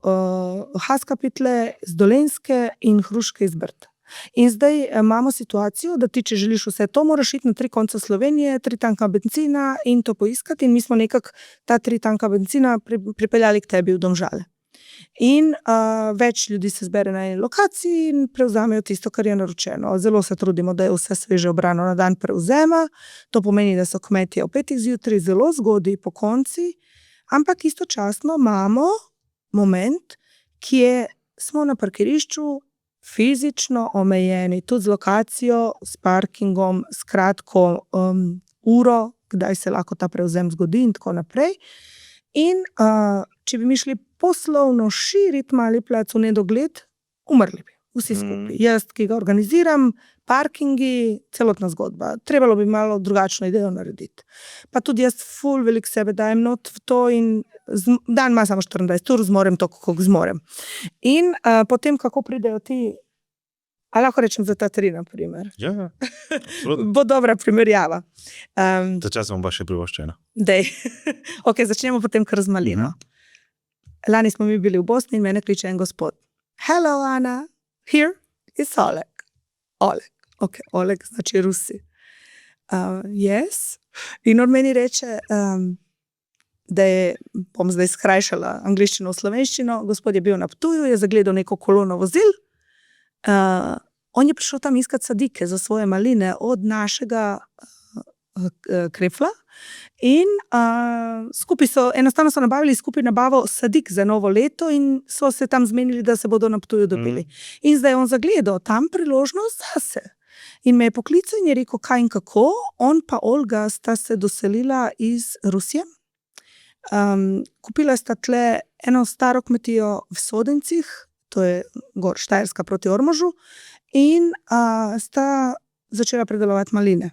haskapitle z Dolenjske in hruške iz Brda. In zdaj imamo situacijo, da ti, če želiš vse to, moraš iti na 3 konca Slovenije, 3 tanka benzina in to poiskati, in mi smo nekako ta 3 tanka benzina pripeljali k tebi v Domžale. In več ljudi se zbere na eni lokaciji in prevzamejo tisto, kar je naročeno. Zelo se trudimo, da je vse sveže obrano na dan prevzema, to pomeni, da so kmetje ob 5 zjutraj zelo zgodaj po konci, ampak istočasno imamo moment, kje smo na parkirišču fizično omejeni, tudi z lokacijo, s parkingom, s kratko uro, kdaj se lahko ta prevzem zgodi in tako naprej. In če bi mi šli poslovno širiti mali plac v nedogled, umrli bi, vsi skupaj. Jaz, ki ga organiziram, parkingi, celotna zgodba. Trebalo bi malo drugačno idejo narediti. Pa tudi jaz ful veliko sebe dajem not v to in dan ima samo 24 ur, zmorem to, kako zmorem. In potem, kako pridejo ti, a lahko rečem za ta 3, na primer. Ja, bo dobra primerjava. Ta čas bom pa še privoščena. Dej. Ok, začnemo potem kar z malino. Lani smo mi bili v Bosni in mene kliče en gospod. Hello, Ana, here is Oleg. Oleg. Ok, Oleg znači Rusi. Yes. In on meni reče, da je, bom zdaj skrajšala angliščino v slovenščino, gospod je bil na Ptuju, je zagledal neko kolono vozil, on je prišel tam iskat sadike za svoje maline od našega krefla in skupaj enostavno so nabavili skupaj nabavo sadik za novo leto in so se tam zmenili, da se bodo na Ptuju dobili. In zdaj on zagledal tam priložnost zase. In me je poklical in je rekel, kaj in kako, on pa Olga sta se doselila iz Rusije. Kupila sta tle eno staro kmetijo v Sodencih, to je gor Štajerska proti Ormožu, in sta začela predelovati maline.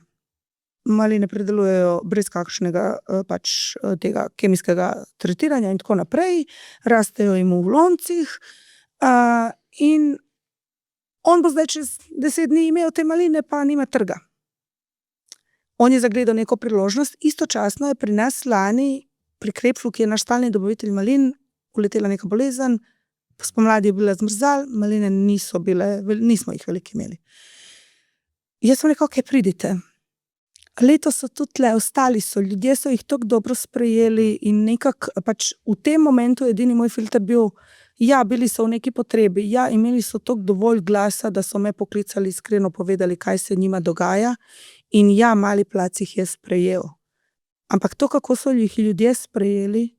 Maline predelujejo brez kakšnega pač tega kemijskega tretiranja in tako naprej, rastejo jim v loncih in on bo zdaj čez 10 dni imel te maline, pa nima trga. On je zagledal neko priložnost, istočasno je pri nas lani pri Krepflu, ki je naš stalni dobavitelj malin, uletela neka bolezen, spomladi je bila zmrzal, maline nismo jih veliko imeli. Jaz sem rekel, ok, pridite. Leto so tudi tle, ostali so, ljudje so jih tako dobro sprejeli in nekako pač v tem momentu edini moj filter bil, Ja, bili so v neki potrebi, ja, imeli so toliko dovolj glasa, da so me poklicali, iskreno povedali, kaj se njima dogaja in ja, Mali plac jih je sprejel. Ampak to, kako so jih ljudje sprejeli,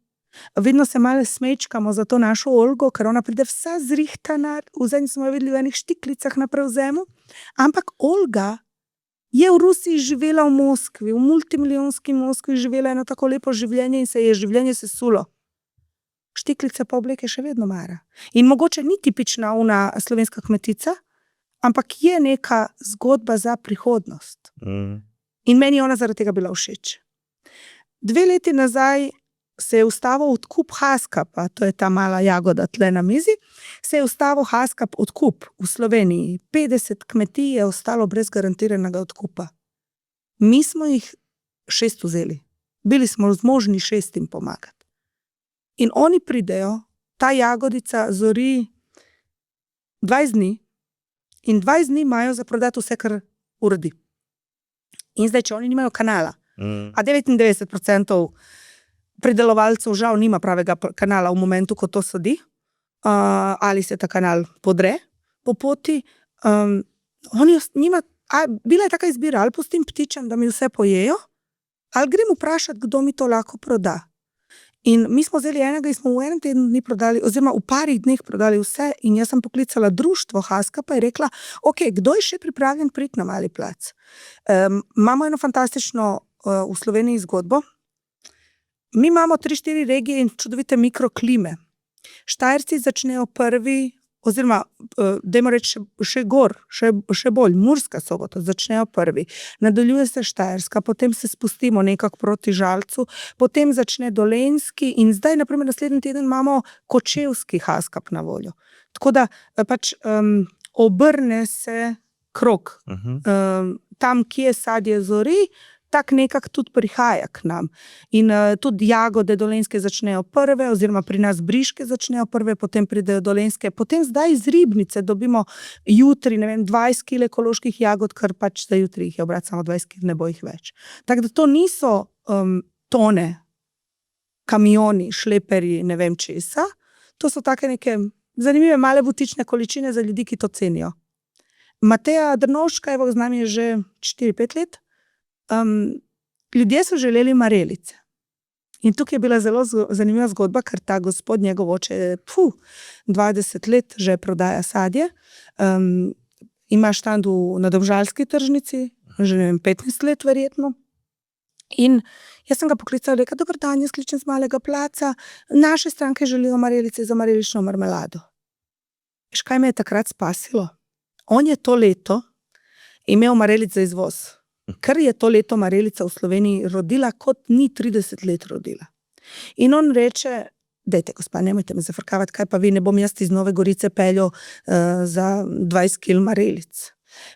vedno se malo smečkamo za to našo Olgo, ker ona pride vsa zrihtana, vzadnjič smo jo videli v enih štiklicah na prevzemu, ampak Olga je v Rusiji živela v Moskvi, v multimilijonski Moskvi živela eno tako lepo življenje in se je življenje sesulo. Štiklice pa obleke še vedno mara. In mogoče ni tipična ona slovenska kmetica, ampak je neka zgodba za prihodnost. In meni je ona zaradi tega bila všeč. 2 leti nazaj se je ustavil odkup Haskapa, to je ta mala jagoda tle na mizi, se je ustavil Haskap odkup v Sloveniji. 50 kmetij je ostalo brez garantiranega odkupa. Mi smo jih 6 vzeli. Bili smo zmožni 6 pomagati. In oni pridejo, ta jagodica zori 20 dni in 20 dni imajo za prodati vse, kar uredi. In zdaj, če oni nimajo kanala, a 99% pridelovalcev žal nima pravega kanala v momentu, ko to sadi, ali se ta kanal podre po poti, bila je taka izbira, ali pustim ptičem, da mi vse pojejo, ali grem vprašati, kdo mi to lahko proda. In mi smo vzeli enega in smo v enem tednu dni prodali, oziroma v parih dneh prodali vse in jaz sem poklicala društvo Haskapa in rekla, ok, kdo je še pripravljen priti na Mali plac? Imamo eno fantastično v Sloveniji zgodbo. Mi imamo 3-4 regije in čudovite mikroklime. Štajerci začnejo prvi, oziroma dajmo reči še gor, še bolj, Murska Sobota začnejo prvi. Nadaljuje se Štajerska, potem se spustimo nekako proti Žalcu, potem začne Dolenjski in zdaj, naprimer, naslednji teden imamo kočevski Haskap na voljo. Tako da pač obrne se krog. Tam, kje sadje zori, tak nekako tudi prihaja k nam. In tudi jagode dolenjske začnejo prve, oziroma pri nas briške začnejo prve, potem pridejo dolenjske, potem zdaj iz Ribnice dobimo jutri, 20 kg ekoloških jagod, kar pač za jutri jih je obrat samo 20 kg, ne bo jih več. Tako da to niso tone, kamioni, šleperji, ne vem česa, to so take neke zanimive male butične količine za ljudi, ki to cenijo. Mateja Drnovška, evo, z nami je že 4-5 let, ljudje so želeli marelice. In tukaj je bila zelo zanimiva zgodba, ker ta gospod, njegov oče, 20 let že prodaja sadje, ima štand na domžalski tržnici, že 15 let verjetno. In jaz sem ga poklicala, rekel, dober dan, jaz kličem z Malega placa, naše stranke želijo marelice za marelično marmelado. Veš, kaj me je takrat spasilo? On je to leto imel marelic za izvoz. Ker je to leto marelica v Sloveniji rodila, kot ni 30 let rodila. In on reče, dajte, gospa, nemojte me zafrkavati, kaj pa vi, ne bom jaz iz Nove Gorice peljal za 20 kg marelic.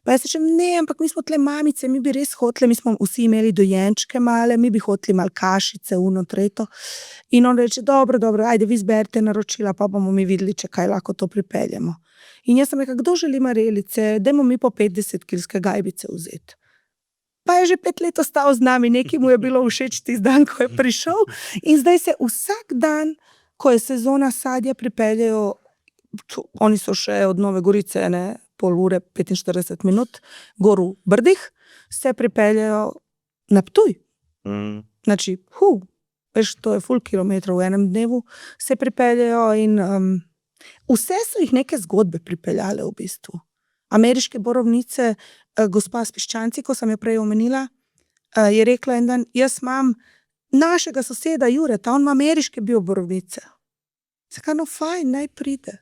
Pa jaz rečem, ne, ampak mi smo tle mamice, mi bi res hoteli, mi smo vsi imeli dojenčke male, mi bi hoteli malo kašice, treto. In on reče, dobro, ajde, vi zberite naročila, pa bomo mi videli, če kaj lahko to pripeljemo. In jaz sem rekel, kdo želi marelice, dajmo mi po 50 kilske gajbice vzeti. Pa je že 5 let ostal z nami, nekaj mu je bilo všeč tisti dan, ko je prišel in zdaj se vsak dan, ko je sezona sadja, pripeljejo, oni so še od Nove Gorice, pol ure, 45 minut, gor v Brdih, se pripeljejo na Ptuj. Znači, veš, to je ful kilometrov v enem dnevu, se pripeljejo in vse so jih neke zgodbe pripeljale v bistvu. Ameriške borovnice, gospa s Piščanci, ko sem jo prej omenila, je rekla en dan, jaz imam našega soseda Jureta, on ima ameriške bioborovnice. Zakaj, no fajn, naj pride.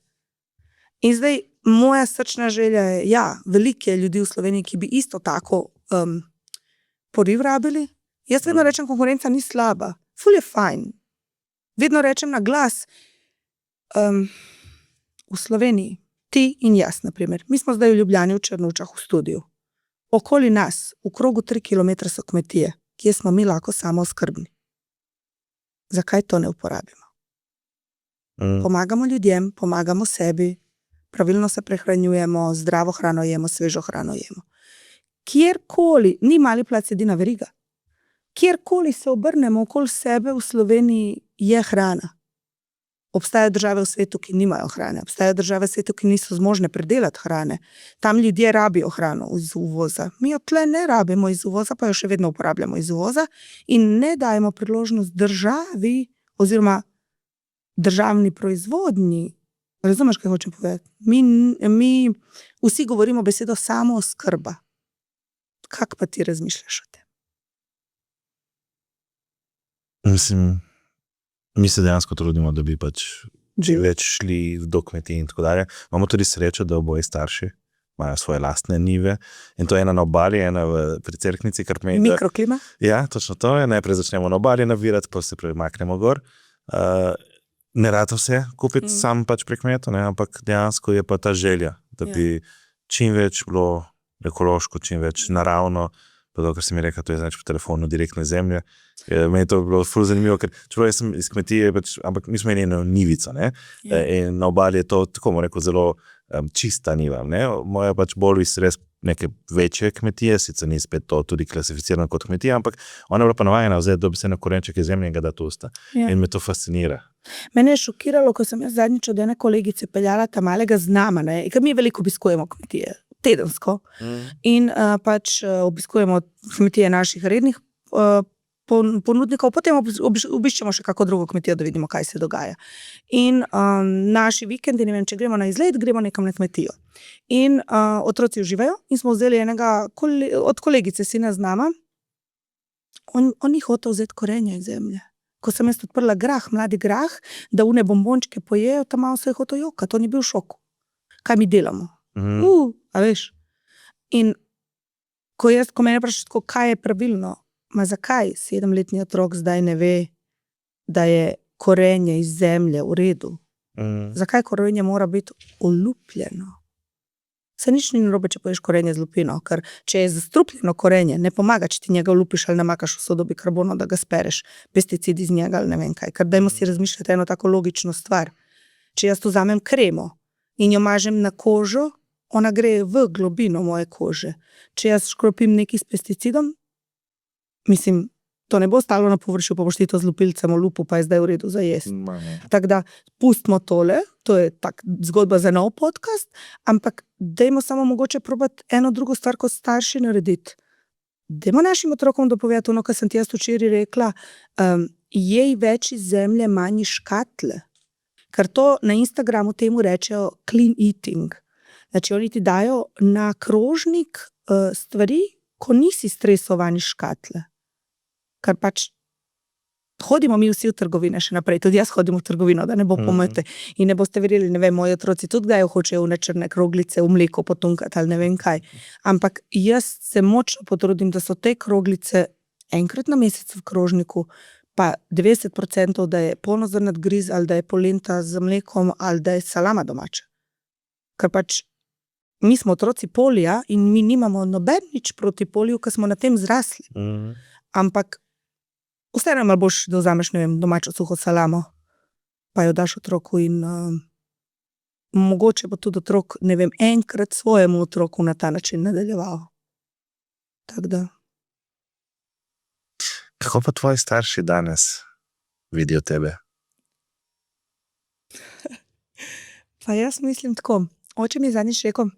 In zdaj, moja srčna želja je, ja, veliko je ljudi v Sloveniji, ki bi isto tako poriv rabili. Jaz vedno rečem, konkurenca ni slaba, ful je fajn. Vedno rečem na glas, v Sloveniji, ti in jaz, na primer. Mi smo zdaj v Ljubljani v Črnučah v studiu. Okoli nas, v krogu 3 km so kmetije, kje smo mi lahko samooskrbni. Zakaj to ne uporabimo? Pomagamo ljudem, pomagamo sebi, pravilno se prehranjujemo, zdravo hrano jemo, svežo hrano jemo. Kjerkoli, ni Mali plac edina veriga. Kjerkoli se obrnemo okoli sebe v Sloveniji, je hrana. Obstajajo države v svetu, ki nimajo hrane, obstajajo države v svetu, ki niso zmožne pridelati hrane. Tam ljudje rabijo hrano iz uvoza. Mi jo tle ne rabimo iz uvoza, pa jo še vedno uporabljamo iz uvoza in ne dajemo priložnost državi oziroma državni proizvodnji. Razumeš, kaj hočem povedati? Mi vsi govorimo besedo samooskrba. Kak pa ti razmišljaš o tem? Mislim, mi se dejansko trudimo, da bi pač čim več šli do kmetij in tako dalje. Imamo tudi srečo, da oboji starši imajo svoje lastne njive in to je ena na obali, ena pri Cerknici, kar pomeni, Mikroklima? Ja, točno to je. Najprej začnemo na obali navirati, pa se premaknemo gor. Ne rata vse kupiti sam pač prek kmetov, ampak dejansko je pa ta želja, da bi čim več bilo ekološko, čim več naravno, pa to, kar si mi rekel, to je znači po telefonu direktno iz zemlje. Meni je to bilo ful zanimivo, ker čeprav jaz sem iz kmetije, ampak mi smo imeli eno njivico, in na obali je to, tako bomo rekel, zelo čista njiva, Moja pač bolj iz res neke večje kmetije, sicer ni spet to tudi klasificirano kot kmetija, ampak ona je bila pa navajena vzeti dobesedno korenček iz zemlje in ga dati usta. In me to fascinira. Mene je šokiralo, ko sem jaz zadnjič od ene kolegice peljala ta malega znama, ker mi veliko obiskujemo kmetije, tedensko, in pač obiskujemo kmetije naših rednih ponudnikov, potem obiščemo še kako drugo kmetijo, da vidimo, kaj se dogaja. In naši vikendi, ne vem, če gremo na izlet, gremo nekam na kmetijo. In otroci uživajo in smo vzeli enega od kolegice sina z nama, on ni hotel vzeti korenja iz zemlje. Ko sem jaz odprla grah, mladi grah, da une bombončke pojejo, tam malo se je hotel jokati, on je bil v šoku. Kaj mi delamo? A veš? In ko mene vprašajo, kaj je pravilno, zakaj 7-letni otrok zdaj ne ve, da je korenje iz zemlje v redu? Zakaj korenje mora biti olupljeno? Se nič ni narobe, če poješ korenje z lupino, ker če je zastrupljeno korenje, ne pomaga, če ti njega olupiš ali namakaš v sodo bikarbono, da ga spereš, pesticidi iz njega ali ne vem kaj. Ker dajmo si razmišljati eno tako logično stvar. Če jaz vzamem kremo in jo mažem na kožo, ona gre v globino moje kože. Če jaz škropim nekaj s pesticidom, mislim, to ne bo ostalo na površju, pa boš ti to z lupilcem olupu, pa je zdaj v redu za jesti. Tako da, pustimo tole, to je tak zgodba za nov podcast, ampak dajmo samo mogoče probati eno drugo stvar kot starši narediti. Dajmo našim otrokom dopovedati ono, kar sem ti jaz včeraj rekla, jej več iz zemlje, manj iz škatle. Ker to na Instagramu temu rečejo clean eating. Znači, oni ti dajo na krožnik stvari, ko nisi stresovan iz škatle. Ker pač hodimo mi vsi v trgovine še naprej, tudi jaz hodim v trgovino, da ne bo pomote. In ne boste verjeli, ne vem, moji otroci tudi kdaj hočejo v črne kroglice, v mleko potunkati ali ne vem kaj. Ampak jaz se močno potrudim, da so te kroglice enkrat na mesec v krožniku, pa 90%, da je polnozrnat griz, ali da je polenta z mlekom, ali da je salama domača. Ker pač mi smo otroci polija in mi nimamo noben nič proti poliju, ker smo na tem zrasli. Ampak vseeno malo boš, da vzameš, ne vem, domačo suho salamo, pa jo daš otroku in mogoče bo tudi otrok, ne vem, enkrat svojemu otroku na ta način nadaljeval. Tako da. Kako pa tvoji starši danes vidijo tebe? Pa jaz mislim tako, oče mi je zadnjič rekel,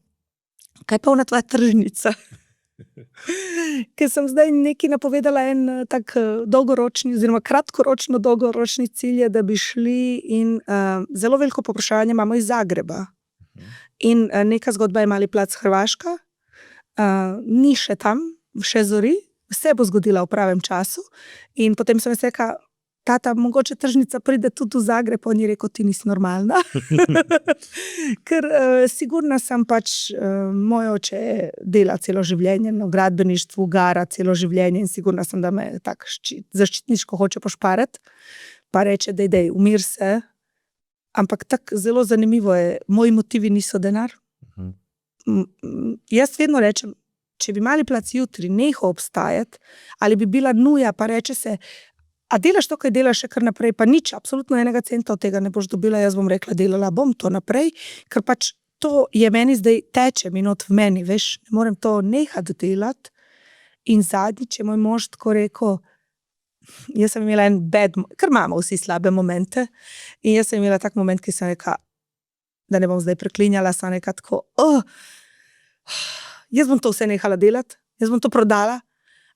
kaj pa ona tvoja tržnica? Ker sem zdaj nekaj napovedala en tak dolgoročni, oziroma kratkoročno dolgoročni cilj, da bi šli in zelo veliko povpraševanje imamo iz Zagreba. In neka zgodba je Mali plac Hrvaška, ni še tam, še zori, vse bo zgodila v pravem času in potem sem jaz rekla, tata, mogoče tržnica pride tudi v Zagreb, on je rekel, ti nisi normalna. Ker sigurna sem pač, moj oče dela celo življenje na gradbeništvu, gara celo življenje in sigurna sem, da me tak zaščitniško hoče pošparati, pa reče, dej, umir se. Ampak tako zelo zanimivo je, moji motivi niso denar. Jaz vedno rečem, če bi Mali plac jutri nehal obstajati, ali bi bila nuja, pa reče se, a delaš to, kaj delaš še kar naprej, pa nič, absolutno 1 centa od tega ne boš dobila, jaz bom rekla, delala bom to naprej, ker pač to je meni zdaj teče minut v meni, veš, ne morem to nehati delati. In zadnjič je moj mož tako rekel, jaz sem imela ker imamo vsi slabe momente, in jaz sem imela tak moment, ki sem rekla, da ne bom zdaj preklinjala, sem rekla tako, jaz bom to vse nehala delati, jaz bom to prodala,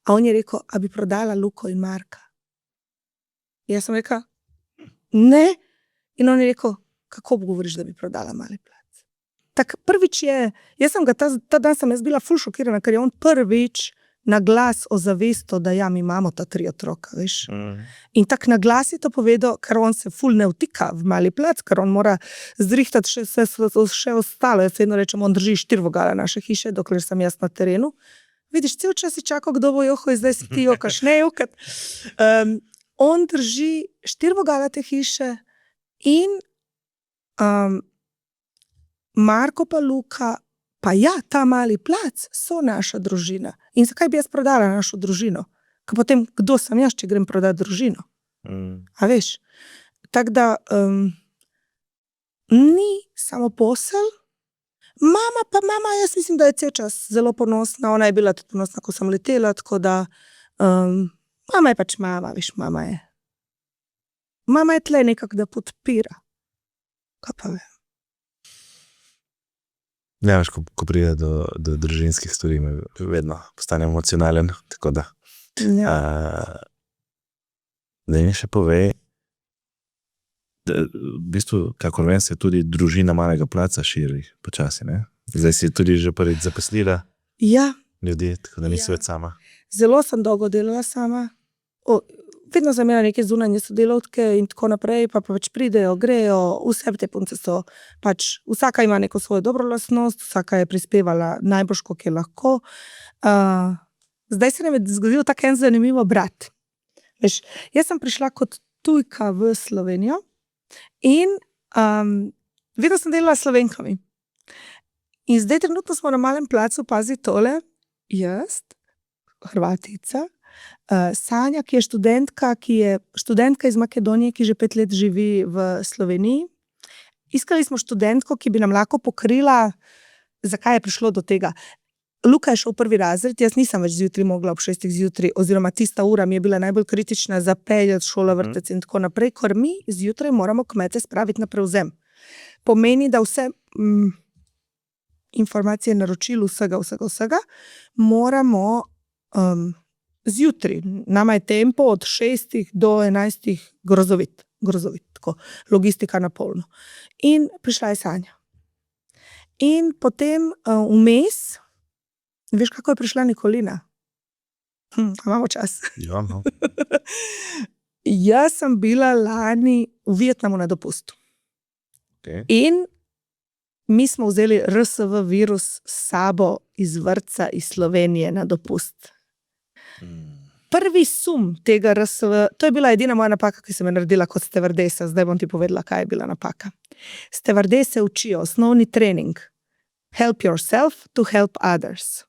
a on je rekel, a bi prodala Luko in Marka. Jaz sem rekla, ne, in on je rekel, kako govoriš, da bi prodala Mali plac. Tak prvič je, jaz sem ga ta dan sem jaz bila ful šokirana, ker je on prvič na glas ozavestil, da ja, mi imamo ta 3 otroka, veš. In tak na glas je to povedal, ker on se ful ne vtika v Mali plac, ker on mora zrihtati še ostalo. Jaz vedno rečem, on drži 4 vogala naše hiše, dokler sem jaz na terenu. Vidiš, cel čas si čakal, kdo bo johal, zdaj si ti jokaš, ne jokat. On drži 4 vogala te hiše in Marko pa Luka, pa ja, ta Mali plac so naša družina. In zakaj bi jaz prodala našo družino? Ker potem, kdo sem jaz, če grem prodati družino? A veš? Tako da ni samo posel. Mama, jaz mislim, da je cel čas zelo ponosna. Ona je bila tudi ponosna, ko sem letela, tako da mama je pač mama, veš, mama je tle nekako, da podpira. Kaj pa vem? Ja, veš, ko pride do družinskih stvari, me vedno postane emocionalen, tako da. Ja. Da mi še povej, da v bistvu, kakor vem, se tudi družina Malega placa širi počasi, ne? Zdaj si tudi že prvič zaposlila Ja, ljudi, tako da nisi Ja. več sama. zelo sem dolgo delala sama. Vedno sem imela neke zunanje sodelavke in tako naprej, pa pač pridejo, grejo, vse te punce so, pač vsaka ima neko svojo dobro lastnost, vsaka je prispevala najbolj, koliko je lahko. Zdaj se nam je zgodil tak en zanimiv obrat. Veš, jaz sem prišla kot tujka v Slovenijo in vedno sem delala s Slovenkami. In zdaj trenutno smo na Malem placu, pazi tole, jaz, Hrvatica, Sanja, ki je študentka iz Makedonije, ki že 5 let živi v Sloveniji. Iskali smo študentko, ki bi nam lahko pokrila, zakaj je prišlo do tega. Luka je šel v 1. razred, jaz nisem več zjutraj mogla ob 6 zjutraj, oziroma tista ura mi je bila najbolj kritična za peljati šola, vrtec in tako naprej, ker mi zjutraj moramo kmete spraviti na prevzem. Pomeni, da vse informacije, naročil, vsega moramo zjutraj. Nama je tempo od 6 do 11 grozovit, tako, logistika na polno. In prišla je Sanja. In potem vmes, veš, kako je prišla Nikolina? Imamo čas. Ja, no. Jaz sem bila lani v Vietnamu na dopustu. Okay. In mi smo vzeli RSV virus s sabo iz vrtca iz Slovenije na dopust. Prvi sum tega RSV, to je bila edina moja napaka, ki sem je naredila kot stevardesa, zdaj bom ti povedala, kaj je bila napaka. Stevardese učijo osnovni trening. Help yourself to help others.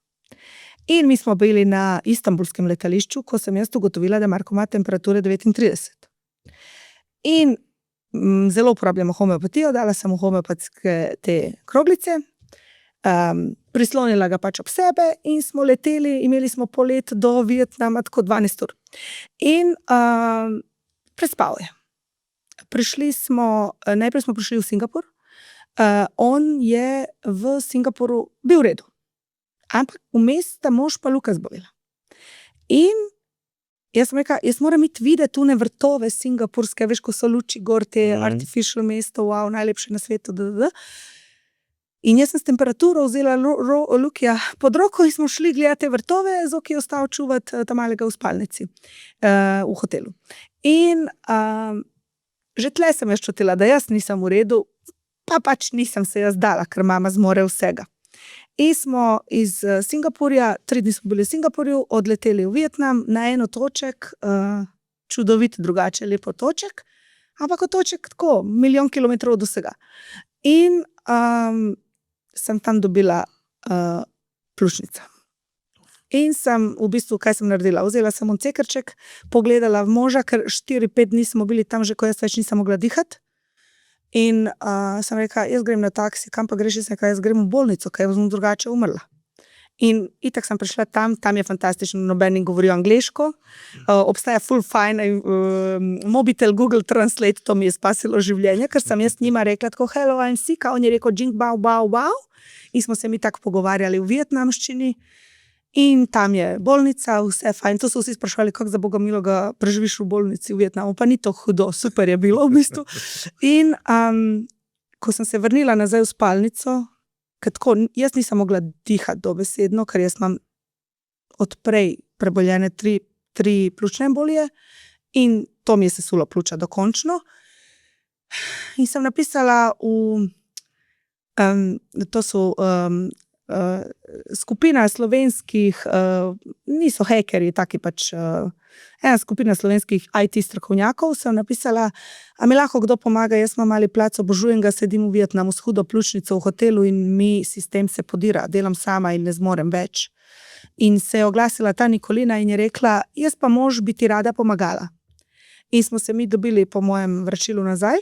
In mi smo bili na istanbulskem letališču, ko sem jaz ugotovila, da Marko ima temperature 39. In zelo uporabljamo homeopatijo, dala sem mu homeopatske te kroglice, prislonila ga pač ob sebe in smo leteli, imeli smo polet do Vietnama tako 12 ur. In prespal je. Najprej smo prišli v Singapur, on je v Singapuru bil v redu. Ampak vmes sta mož pa Luka zbolela. In jaz sem rekla, jaz moram iti videti tune vrtove singapurske, veš, ko so luči gor, te artificial mesto, wow, najlepše na svetu, In jaz sem s temperaturo vzela Lukija pod roko in smo šli gledati te vrtove, Zoki je ostal čuvati ta malega v spalnici v hotelu. In že tle sem jaz čutila, da jaz nisem v redu, pa pač nisem se jaz dala, ker mama zmore vsega. In smo iz Singapurja, 3 dni smo bili v Singapurju, odleteli v Vietnam na en otoček, čudovit, drugače, lep otoček, ampak otoček tako, 1 milijon kilometrov od vsega. In sem tam dobila pljučnica. In sem v bistvu, kaj sem naredila? Vzela sem cekrček, pogledala v moža, ker 4-5 dni smo bili tam že, ko jaz več nisem mogla dihati. In sem rekla, jaz grem na taksi, kam pa greš, jaz grem v bolnico, kaj bom drugače umrla. In itak sem prišla tam je fantastično, noben ne govori angleško, obstaja full fine, mobitel Google Translate, to mi je spasilo življenje, ker sem jaz njima rekla tako, hello, I'm sick, on je rekel, jing, bao, bao, bao, in smo se mi tako pogovarjali v vietnamščini, in tam je bolnica, vse fajn, to so vsi sprašvali, kako za Boga miloga preživiš v bolnici v Vietnamu, pa ni to hudo, super je bilo v bistvu. In ko sem se vrnila nazaj v spalnico, tako, jaz nisem mogla dihati dobesedno, ker jaz imam odprej preboljene tri pljučne embolije in to mi je sesulo pljuča dokončno. In sem napisala to so skupina slovenskih, niso hekerji, taki pač, ena skupina slovenskih IT strokovnjakov, sem napisala, a mi lahko kdo pomaga, jaz imam mali plac, obožujem ga, sedim v Vietnamu s hudo pljučnico v hotelu in mi sistem se podira, delam sama in ne zmorem več. In se je oglasila ta Nikolina in je rekla, jaz pa bi ti rada pomagala. In smo se mi dobili po mojem vračilu nazaj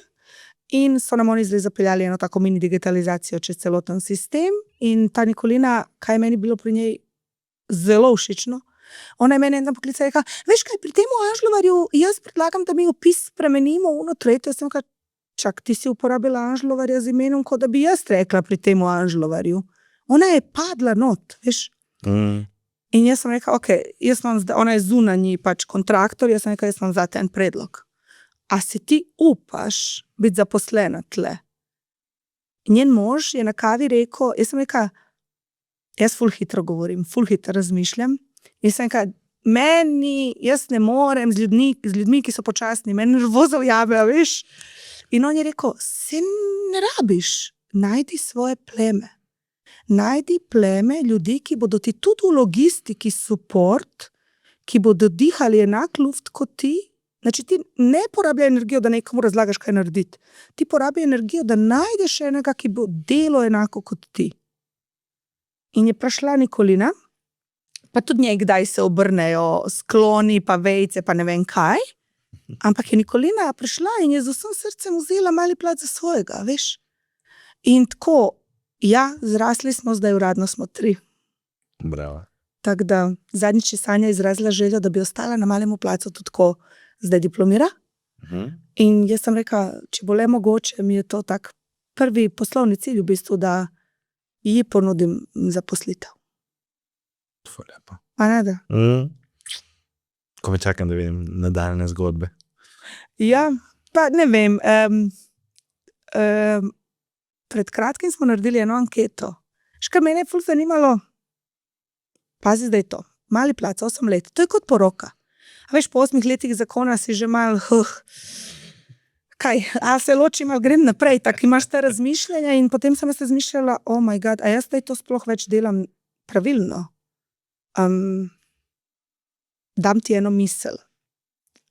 in so nam oni zdaj zapeljali eno tako mini digitalizacijo čez celoten sistem in ta Nikolina, kaj meni bilo pri njej zelo všečno, ona je meni ena poklicala in rekla, veš kaj, pri temu Anžlovarju jaz predlagam, da mi opis spremenimo v tretjo, jaz sem rekla, čak, ti si uporabila Anžlovarja z imenom, kot da bi jaz rekla pri temu Anžlovarju. Ona je padla not, veš. In jaz sem rekla, ona je zunanji pač kontraktor, jaz sem rekla, jaz imam zate en predlog. A si ti upaš biti zaposlena tle? Njen mož je na kavi rekel, jaz sem rekla, jaz ful hitro govorim, ful hitro razmišljam, jaz sem rekla, jaz ne morem z ljudmi, ki so počasni, meni nervoza ujame, veš? In on je rekel, se ne rabiš, najdi svoje pleme. Najdi pleme ljudi, ki bodo ti tudi v logistiki support, ki bodo dihali enak luft kot ti. Znači ti ne porabi energijo, da nekomu razlagaš, kaj narediti. Ti porabi energijo, da najdeš enega, ki bo delo enako kot ti. In je prišla Nikolina, pa tudi njej kdaj se obrnejo skloni, pa vejce, pa ne vem kaj. Ampak je Nikolina prišla in je z vsem srcem vzela mali plac za svojega, veš. In tako, ja, zrasli smo, zdaj uradno smo 3. Bravo. Tako da zadnjič je Sanja izrazila željo, da bi ostala na malemu placu tudi tako, zdaj diplomira. In jaz sem rekla, če bo le mogoče, mi je to tak prvi poslovni cilj v bistvu, da ji ponudim zaposlitev. To je lepo. A ne da? Ko me čakam, da vidim nadaljne zgodbe. Ja, pa ne vem. Pred kratkim smo naredili eno anketo. Škar mene je ful zanimalo, pazi zdaj to, mali plac, 8 let, to je kot poroka. A veš, po 8 letih zakona si že mal, kaj, a se ločim, ali grem naprej, tako imaš ta razmišljanja in potem sem se razmišljala, oh my god, a jaz zdaj to sploh več delam pravilno. Dam ti eno misel.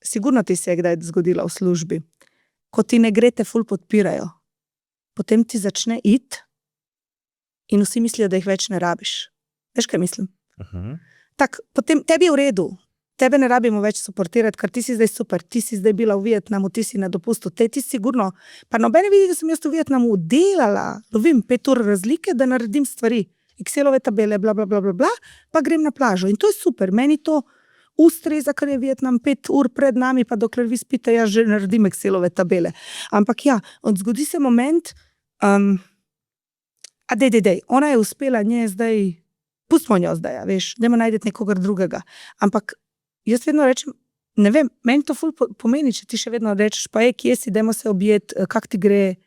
Sigurno ti se je kdaj zgodila v službi. Ko ti ne gre, te ful podpirajo. Potem ti začne iti in vsi mislijo, da jih več ne rabiš. Veš, kaj mislim? Tak, potem tebi je v redu. Tebe ne rabimo več suportirati, ker ti si zdaj super, ti si zdaj bila v Vietnamu, ti si na dopustu, ti sigurno, pa nobene vidi, da sem jaz v Vietnamu delala, lovim 5 ur razlike, da naredim stvari, Excelove tabele, bla, bla, bla, bla, bla, pa grem na plažo in to je super, meni to ustreza, ker je Vietnam 5 ur pred nami, pa dokler vi spite, jaz že naredim Excelove tabele. Ampak ja, zgodi se moment, ona je uspela, nje zdaj, pustimo njo zdaj, veš, dajmo najdeti nekoga drugega, ampak jaz vedno rečem, ne vem, meni to ful pomeni, če ti še vedno rečeš, pa kje si, dajmo se objeti, kak ti gre,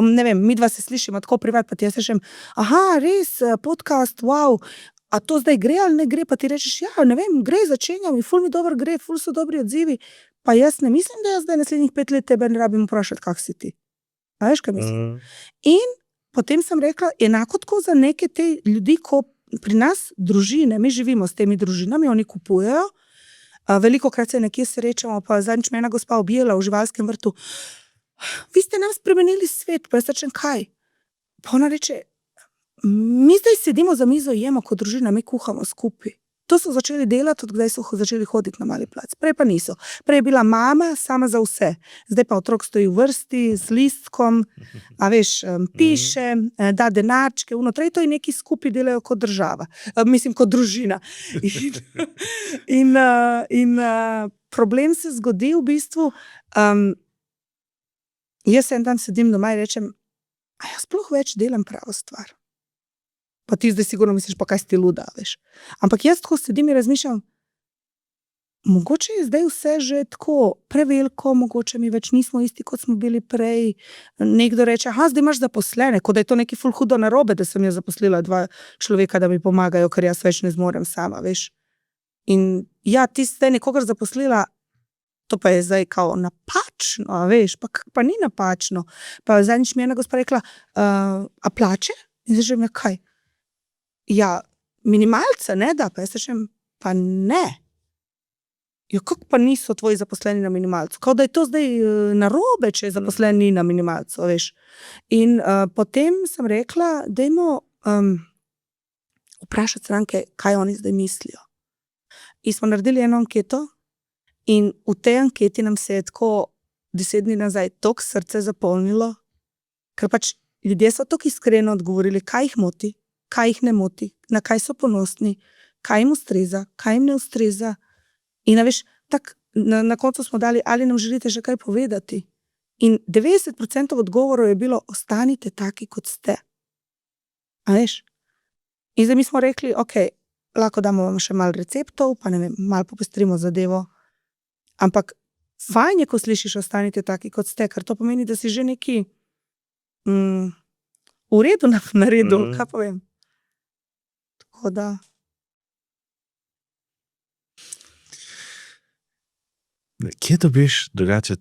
ne vem, mi dva se slišimo tako privat, pa ti jaz rečem, aha, res, podcast, wow, a to zdaj gre ali ne gre, pa ti rečeš, ja, ne vem, gre, začenjam in ful mi dobro gre, ful so dobri odzivi, pa jaz ne mislim, da jaz zdaj naslednjih 5 let tebe ne rabim vprašati, kak si ti. A veš, kaj mislim? In potem sem rekla, enako tako za neke te ljudi, ko pri nas družine, mi živimo s temi družinami, oni kupujejo, veliko krat se nekje srečamo, pa zadnjič me ena gospa objela v živalskem vrtu, vi ste nam spremenili svet, pa jaz rečem, kaj? Pa ona reče, mi zdaj sedimo za mizo, jemo kot družina, mi kuhamo skupaj. To so začeli delati, od kdaj so začeli hoditi na Mali plac. Prej pa niso. Prej je bila mama sama za vse. Zdaj pa otrok stoji v vrsti z listkom, a veš, piše, da denarčke, to in neki skupaj delajo kot država. Mislim, kot družina. In problem se zgodi v bistvu, jaz en dan sedim doma in rečem, a jaz sploh več delam pravo stvar. Pa ti zdaj sigurno misliš, pa kaj si ti luda, veš. Ampak jaz tako sedim in razmišljam, mogoče je zdaj vse že tako preveliko, mogoče mi več nismo isti, kot smo bili prej. Nekdo reče, zdaj imaš zaposlene, kot da je to neki ful hudo narobe, da sem jaz zaposlila 2 človeka, da mi pomagajo, ker jaz več ne zmorem sama, veš. In ja, ti si zdaj nekogar zaposlila, to pa je zdaj kao napačno, veš, pa ni napačno. Pa zadnjič mi je ena gospa rekla, a plače? In zdaj že kaj? Ja, minimalca ne da, pa jaz rečem, pa ne. Jo, kako pa niso tvoji zaposleni na minimalcu? Kao da je to zdaj narobe, če je zaposleni na minimalcu, veš. In potem sem rekla, dajmo vprašati stranke, kaj oni zdaj mislijo. In smo naredili eno anketo in v tej anketi nam se je tako 10 dni nazaj toliko srce zapolnilo, ker pač ljudje so toliko iskreno odgovorili, kaj jih moti, kaj jih ne moti, na kaj so ponosni, kaj jim ustreza, kaj jim ne ustreza. In veš, tak, na koncu smo dali, ali nam želite že kaj povedati. In 90% odgovorov je bilo, ostanite taki, kot ste. A veš? In zdaj mi smo rekli, lahko damo vam še malo receptov, pa ne vem, malo popestrimo zadevo. Ampak fajn je, ko slišiš, ostanite taki, kot ste, ker to pomeni, da si že neki v redu naredil, kaj povem. Tako da. Kje dobiš drugače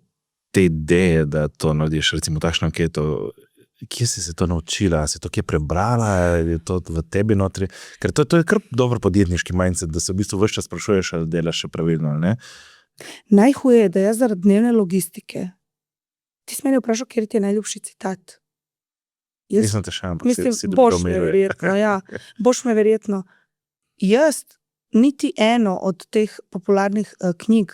te ideje, da to narediš, recimo takšno anketo? Kje si se to naučila? Si to kje prebrala? Je to v tebi notri? Ker to je kar dobro podjetniški mindset, da se v bistvu ves čas sprašuješ, ali delaš še pravilno, ali ne? Najhuje je, da jaz zaradi dnevne logistike. Ti si meni vprašal, kjer ti je najljubši citat. Nisem te še, ampak si boš me verjetno, ja. Boš me verjetno. Jaz niti eno od teh popularnih knjig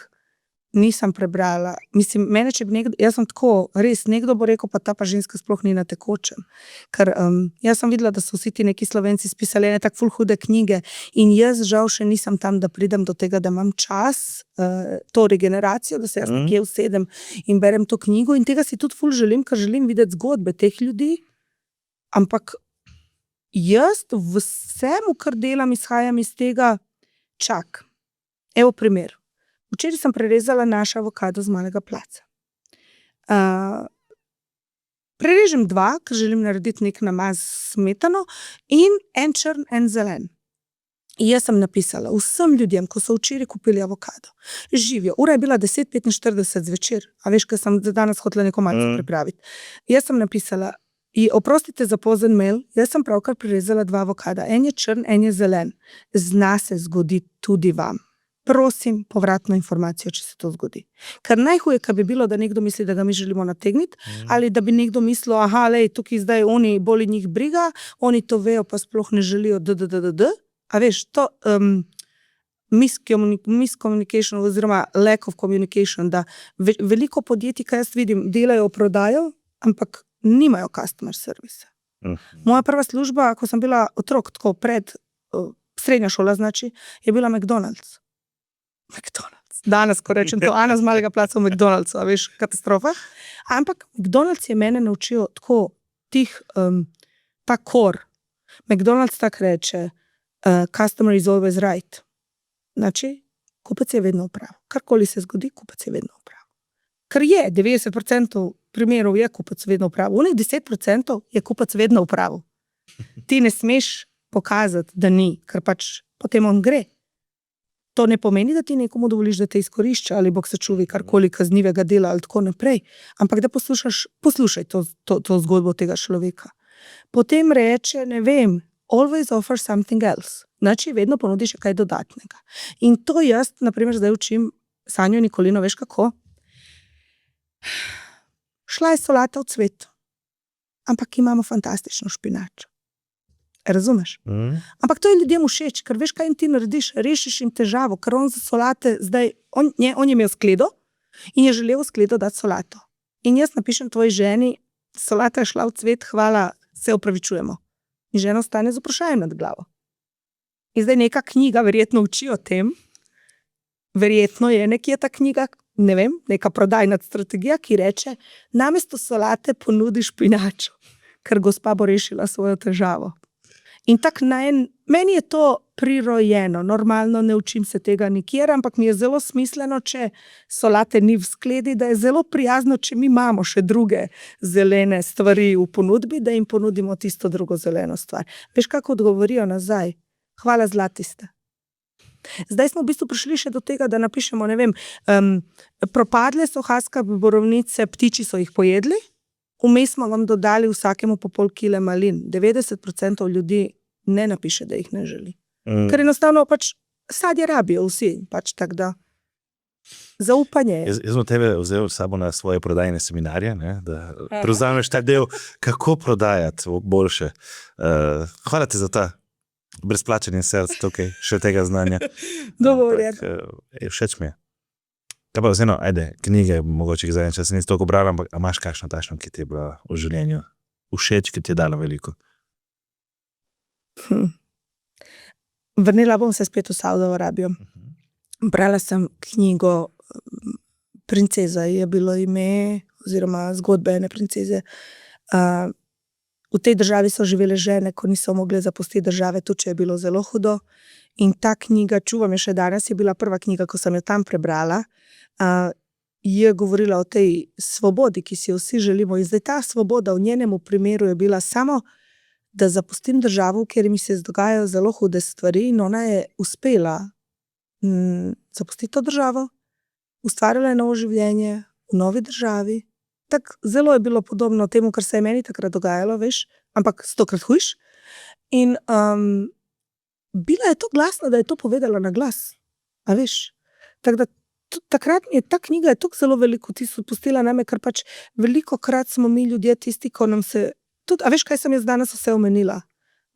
nisem prebrala. Mislim, mene, če bi nekdo, jaz sem tako, res, nekdo bo rekel, pa ta pa ženska sploh ni na tekočem. Ker jaz sem videla, da so vsi ti neki Slovenci spisali ene tak ful hude knjige in jaz žal še nisem tam, da pridem do tega, da imam čas, to regeneracijo, da se jaz nekje usedem in berem to knjigo in tega si tudi ful želim, ker želim videti zgodbe teh ljudi. Ampak jaz vsemu, kar delam, izhajam iz tega, čak. Evo primer. Včeraj sem prerezala naš avokado z Malega placa. Prerežem 2, ker želim narediti nek namaz s smetano in en črn, en zelen. In jaz sem napisala vsem ljudem, ko so včeraj kupili avokado. Živijo. Ura je bila 10:45 zvečer. A veš, ker sem danes hotela neko malce pripraviti. Jaz sem napisala, oprostite za pozen mail, jaz sem pravkar prerezala 2 avokada. En je črn, en je zelen. Zna se zgodi tudi vam. Prosim, povratno informacijo, če se to zgodi. Ker najhuje, kad bi bilo, da nekdo misli, da ga mi želimo nategniti, ali da bi nekdo mislil, tukaj zdaj oni boli njih briga, oni to vejo, pa sploh ne želijo A veš, to miscommunication oziroma lack of communication, da veliko podjetij, kaj jaz vidim, delajo prodajo, ampak nimajo customer service. Moja prva služba, ko sem bila otrok, tako pred srednja šola, znači, je bila McDonald's. Danes, ko rečem to, Ana z Malega placa v McDonald'su, a veš, katastrofa. Ampak McDonald's je mene naučil tako ta core. McDonald's tako reče, customer is always right. Znači, kupec je vedno v pravu. Karkoli se zgodi, kupec je vedno v pravu. Ker je, 90% primerov je kupec vedno v pravu. Unih 10% je kupec vedno v pravu. Ti ne smeš pokazati, da ni, ker pač potem on gre. To ne pomeni, da ti nekomu dovoliš, da te izkorišča ali bog se čuvi karkoli kaznivega dela ali tako naprej. Ampak da poslušaj to zgodbo tega človeka. Potem reče, ne vem, always offer something else. Znači, vedno ponudiš kaj dodatnega. In to jaz, naprimer, zdaj učim Sanjo Nikolino, veš kako? Šla je solata v cvetu, ampak imamo fantastično špinačo. Razumeš? Ampak to je ljudem všeč, ker veš, kaj jim ti narediš, rešiš jim težavo, ker on za solate, zdaj, on je imel skledo in je želel v skledo dati solato. In jaz napišem tvoji ženi, solata je šla v cvet, hvala, se opravičujemo. In žena ostane z vprašanjem nad glavo. In zdaj neka knjiga verjetno uči o tem, verjetno je nekje ta knjiga, ne vem, neka prodajna strategija, ki reče, namesto solate ponudi špinačo, ker gospa bo rešila svojo težavo. In tako meni je to prirojeno, normalno ne učim se tega nikjer, ampak mi je zelo smisleno, če solate ni v skledi, da je zelo prijazno, če mi imamo še druge zelene stvari v ponudbi, da jim ponudimo tisto drugo zeleno stvar. Veš, kako odgovorijo nazaj? Hvala, zlati ste. Zdaj smo v bistvu prišli še do tega, da napišemo, ne vem, propadle so haska borovnice, ptiči so jih pojedli, vmes smo vam dodali vsakemu po pol kile malin. 90% ljudi ne napiše, da jih ne želi. Ker enostavno pač sadje rabijo vsi, pač tako da zaupanje je. Jaz bom tebe vzel sabo na svoje prodajne seminarje, ne, da prevzameš ta del, kako prodajati boljše. Hvala ti za ta brezplačen insert tukaj, še tega znanja. Dovoljen. Všeč mi je. Kaj pa vseeno, ajde, knjige, mogoče jih zadnji čas nisi toliko brala, ampak imaš kakšno takšno, ki ti je bila v življenju všeč, ki ti je dala veliko? Vrnila bom se spet v Saudovo Arabijo. Brala sem knjigo Princeza je bilo ime, oziroma zgodbe ene princeze. V tej državi so živele žene, ko niso mogle zapustiti države, tudi če je bilo zelo hudo. In ta knjiga, čuvam je še danes, je bila prva knjiga, ko sem jo tam prebrala. Je govorila o tej svobodi, ki si jo vsi želimo. In zdaj ta svoboda v njenemu primeru je bila samo, da zapustim državo, kjer mi se dogajajo zelo hude stvari, in ona je uspela zapustiti to državo, ustvarila je novo življenje v novi državi. Tak zelo je bilo podobno temu, kar se je meni takrat dogajalo, veš, ampak 100-krat hujš. In bila je to glasna, da je to povedala na glas. A veš? Tako da takrat mi je ta knjiga je tako zelo veliko pustila name, ker pač veliko krat smo mi ljudje tisti, ko nam se tudi, a veš, kaj sem jaz danes vse omenila?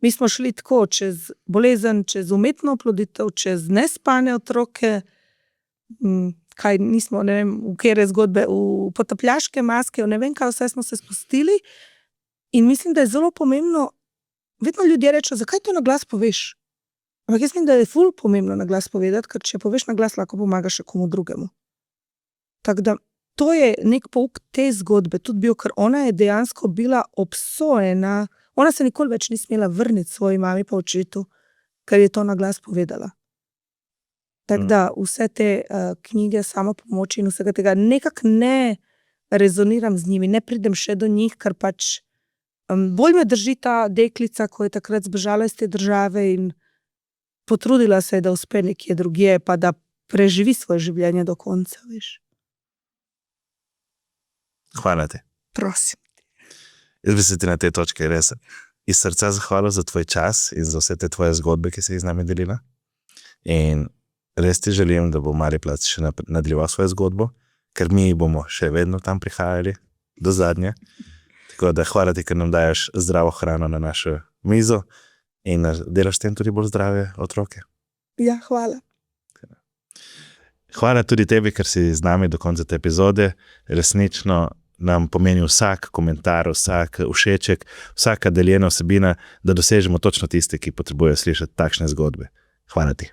Mi smo šli tako čez bolezen, čez umetno oploditev, čez nespane otroke, kaj nismo, ne vem, v kere zgodbe, v potapljaške maske, ne vem, kaj vse smo se spustili. In mislim, da je zelo pomembno, vedno ljudje rečejo, zakaj to na glas poveš? Ampak jaz mislim, da je ful pomembno na glas povedati, ker če poveš na glas, lahko pomagaš še komu drugemu. Tako da, to je nek pouk te zgodbe, tudi bil, ker ona je dejansko bila obsojena, ona se nikoli več ni smela vrniti svoji mami pa očetu, ker je to na glas povedala. Tako da, vse te knjige samopomoči in vsega tega, nekako ne rezoniram z njimi, ne pridem še do njih, ker pač bolj me drži ta deklica, ko je takrat zbežala iz te države in potrudila se je, da uspe nekje drugje, pa da preživi svoje življenje do konca, veš. Hvala ti. Prosim. Jaz bi se ti na tej točki res iz srca zahvalil za tvoj čas in za vse te tvoje zgodbe, ki si jih z nami delila. In res ti želim, da bo Marjeplac še nadaljeval svojo zgodbo, ker mi bomo še vedno tam prihajali do zadnje. Tako da hvala ti, ker nam daješ zdravo hrano na našo mizo in delaš s tem tudi bolj zdrave otroke. Ja, hvala. Hvala tudi tebi, ker si z nami do konca te epizode. Resnično nam pomeni vsak komentar, vsak všeček, vsaka deljena vsebina, da dosežemo točno tiste, ki potrebujejo slišati takšne zgodbe. Hvala ti.